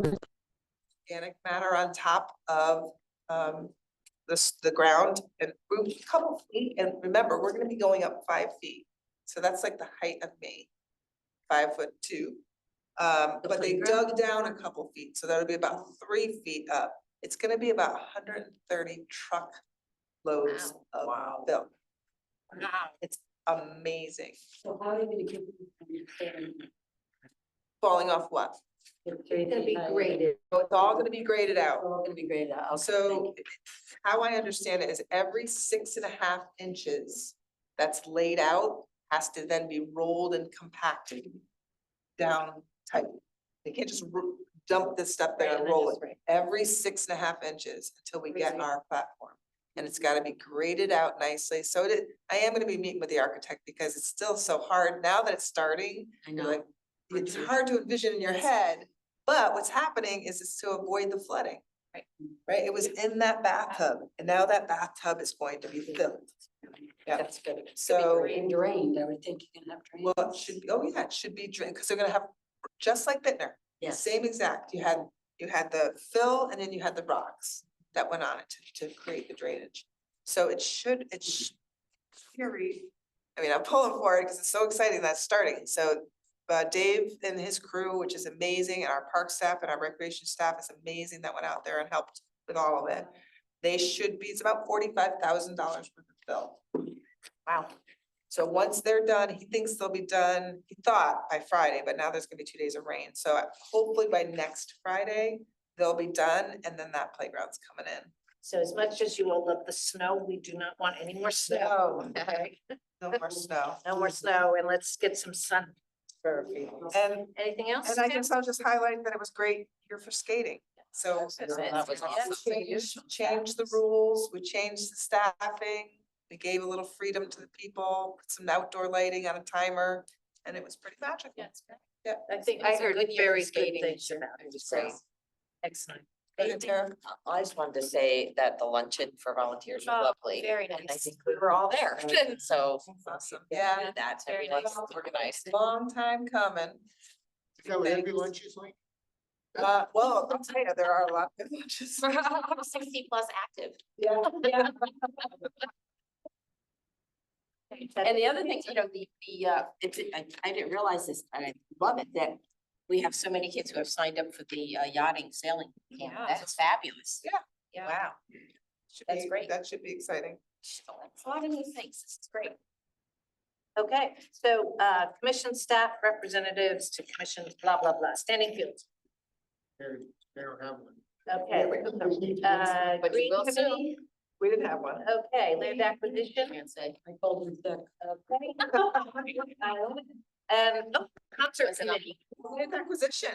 organic matter on top of the ground and a couple feet. And remember, we're gonna be going up 5 feet. So that's like the height of me, 5'2". But they dug down a couple feet, so that'll be about 3 feet up. It's gonna be about 130 truck loads of fill. Wow. It's amazing. So how are you gonna keep them from Falling off what? It's gonna be graded. So it's all gonna be graded out. all gonna be graded out? Okay, So thank you. how I understand it is every 6.5 inches that's laid out has to then be rolled and compacted down tight. They can't just dump this stuff there and roll it. Every 6.5 inches until we get our platform. And it's gotta be graded out nicely. So I am gonna be meeting with the architect because it's still so hard now that it's starting. I You're know. like, it's hard to envision in your head, but what's happening is it's to avoid the flooding. Right, it was in that bathtub and now that bathtub is going to be filled. Yeah, That's good. so, And drained, I would think you can have drained. well, it should be, oh yeah, it should be drained, because they're gonna have, just like Bittner. Yes. Same exact, you had the fill and then you had the rocks that went on it to create the drainage. So it's very, I mean, I'm pulling for it because it's so exciting that's starting, so. Dave and his crew, which is amazing, and our park staff and our recreation staff is amazing that went out there and helped with all of it. They should be, it's about $45,000 worth of fill. Wow. So once they're done, he thinks they'll be done, he thought by Friday, but now there's gonna be 2 days of rain, so hopefully by next Friday, they'll be done, and then that playground's coming in. So as much as you all love the snow, we do not want any more snow. No. Okay, No more snow. no more snow, and let's get some sun. And Anything else? I guess I'll just highlight that it was great here for skating, so. That was awesome. Changed the rules, we changed the staffing, we gave a little freedom to the people, put some outdoor lighting on a timer, and it was pretty magical. Yes. Yeah. I think I I heard heard very good skating, things about it. it was great. Excellent. Go ahead, Tara. I just wanted to say that the luncheon for volunteers was Oh, lovely. very And I nice. think we were all there, so. Awesome. Yeah, That's very everyone nice. organized. long time coming. Is that what every lunch is like? Well, I'll tell you, there are a lot of good lunches. 60 plus active. Yeah. Yeah. And the other thing, you know, I didn't realize this, and I love it, that we have so many kids who have signed up for the yachting sailing camp. Yeah. That is fabulous. Yeah. Wow. That's That's great. That should be exciting. It's a lot of new things. This is great. Okay, so commission staff representatives to commission blah, blah, blah, standing fields. They don't have one. Okay. But you Green will soon. committee, We didn't have one. Okay, land acquisition. Can't say, I told him that. And concert committee. Land acquisition,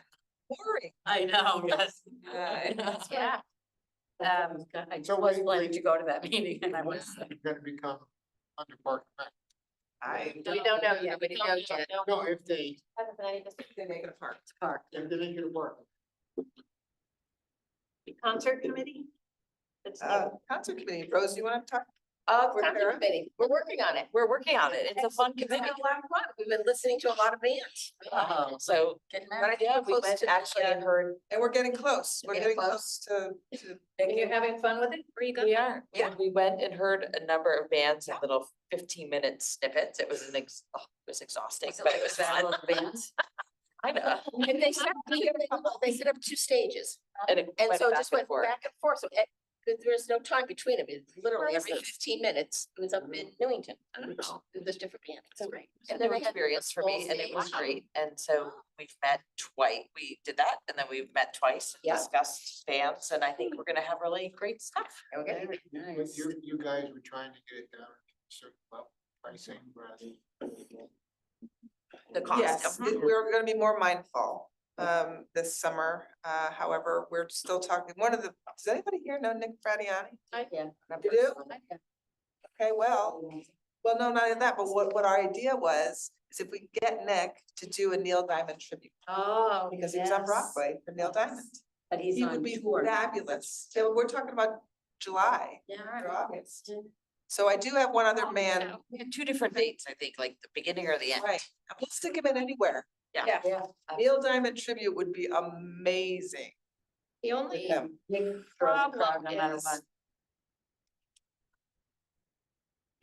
boring. I know, yes. Yeah. I So was we- planning to go to that meeting and I was. Gonna become under Park and Rec. We don't know yet, we don't know yet. No, if they They make it a park. Park. make it work. Concert committee? That's Concert committee, Rose, you wanna talk? Concert committee, we're working on it. We're working on it. It's a fun It's been committee. a lot of fun. We've been listening to a lot of bands. So, But I think yeah, we're we close went to the, actually and heard. And we're getting close, we're Getting getting close to, And you're having fun with it? Where you We going? are, yeah, we went and heard a number of bands in little 15-minute snippets. It was it was exhausting, but it was fun. I know. and they set up 2 stages. And And so it back just and went forth. back and forth. So there was no time between them. It's literally every 15 minutes. It was up in Newington. It was different bands. So great. It's a new experience for me and it was great. And so we've met twice, we did that and then we've met twice, Yeah. discussed bands, and I think we're gonna have really great stuff. Okay. But you guys were trying to get it down to a certain level, pricing, rather. The cost. yes, we're gonna be more mindful this summer. However, we're still talking, does anybody here know Nick Fradiani? Yeah. You do? Okay, well, no, not even that, but what our idea was, is if we get Nick to do a Neil Diamond tribute, Oh, because he was on Broadway for Neil Diamond. But he's He on would be tour. fabulous. So we're talking about July Yeah. or August. So I do have one other man, We had 2 different dates, I think, like the beginning or the end. right, we'll stick him in anywhere. Yeah. Yeah. Neil Diamond tribute would be amazing. the only Yeah. Nick throws a problem crowd no matter is. what.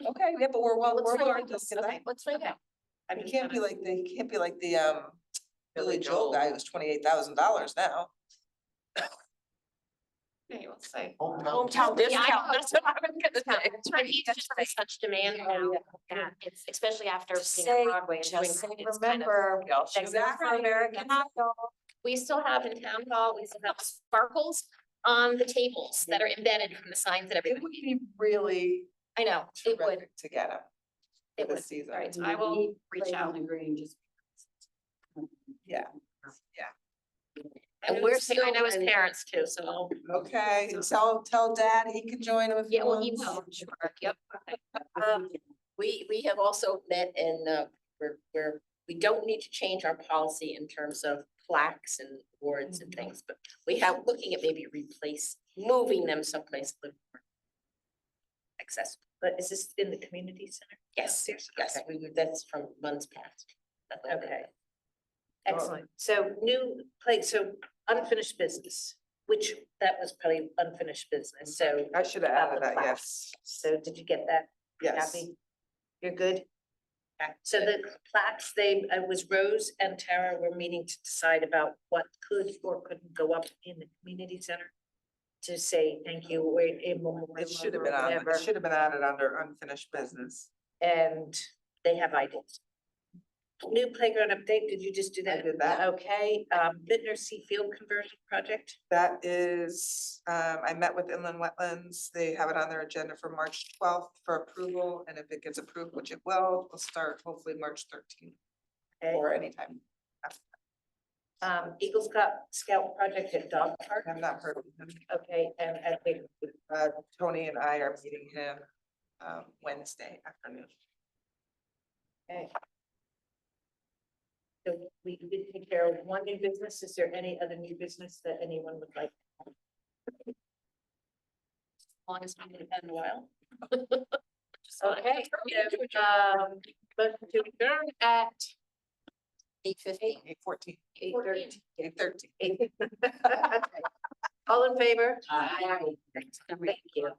Okay, yeah, but we're Let's working find on out. this. Okay, let's find out. You can't be like the Billy Joel Joel. guy who's $28,000 now. Okay, let's say. Hometown Yeah, I discount, know. that's what I was gonna say. But he's just got such demand now, that it's, especially after being Say- on Broadway and doing, Just say, it's kind of. remember, we all should Exactly. remember American Idol. We still have in town hall, we still have sparkles on the tables that are embedded from the signs that It would everybody, be really I know, it would, terrific to get him it for would. this season. All right, so I will reach out. The green just. Yeah, And we're still, I know his in- parents too, so I'll, okay, tell dad he can join him if he yeah, well, he wants. will, sure, yep. We have also met and we don't need to change our policy in terms of plaques and awards and things, but we have looking at maybe moving them someplace a little more accessible. But is this in the community center? Yes, yes, that's from months past. Okay. Excellent. So new place, so unfinished business, which that was probably unfinished business, so. I should have about added the that, plaques. yes, So did you get that? yes. Kathy? You're good? Okay. So the plaques, it was Rose and Tara were meeting to decide about what could or couldn't go up in the community center. To say thank you, or in memoriam It should have or been on, whatever, it should have been added under unfinished business. and they have ideas. New playground update, did you just do that? I did that. Okay, Bittner Sea Field conversion project, That is, I met with Inland Wetlands, they have it on their agenda for March 12th for approval, and if it gets approved, which it will, we'll start hopefully March 13th okay, or anytime. Eagle Scout project at Dog Park, I've not heard of him. okay, and I think, Tony and I are meeting him Wednesday afternoon. okay. So we did take care of one new business, is there any other new business that anyone would like? Longest meeting we've had in a while. Okay, motion to adjourn at 8:15. 8:14. 8:13. 8:13. All in favor? Aye. Thank you.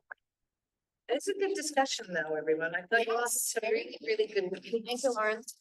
It's a good discussion though, everyone. I thought you lost some really, really good. Thank you, Lawrence.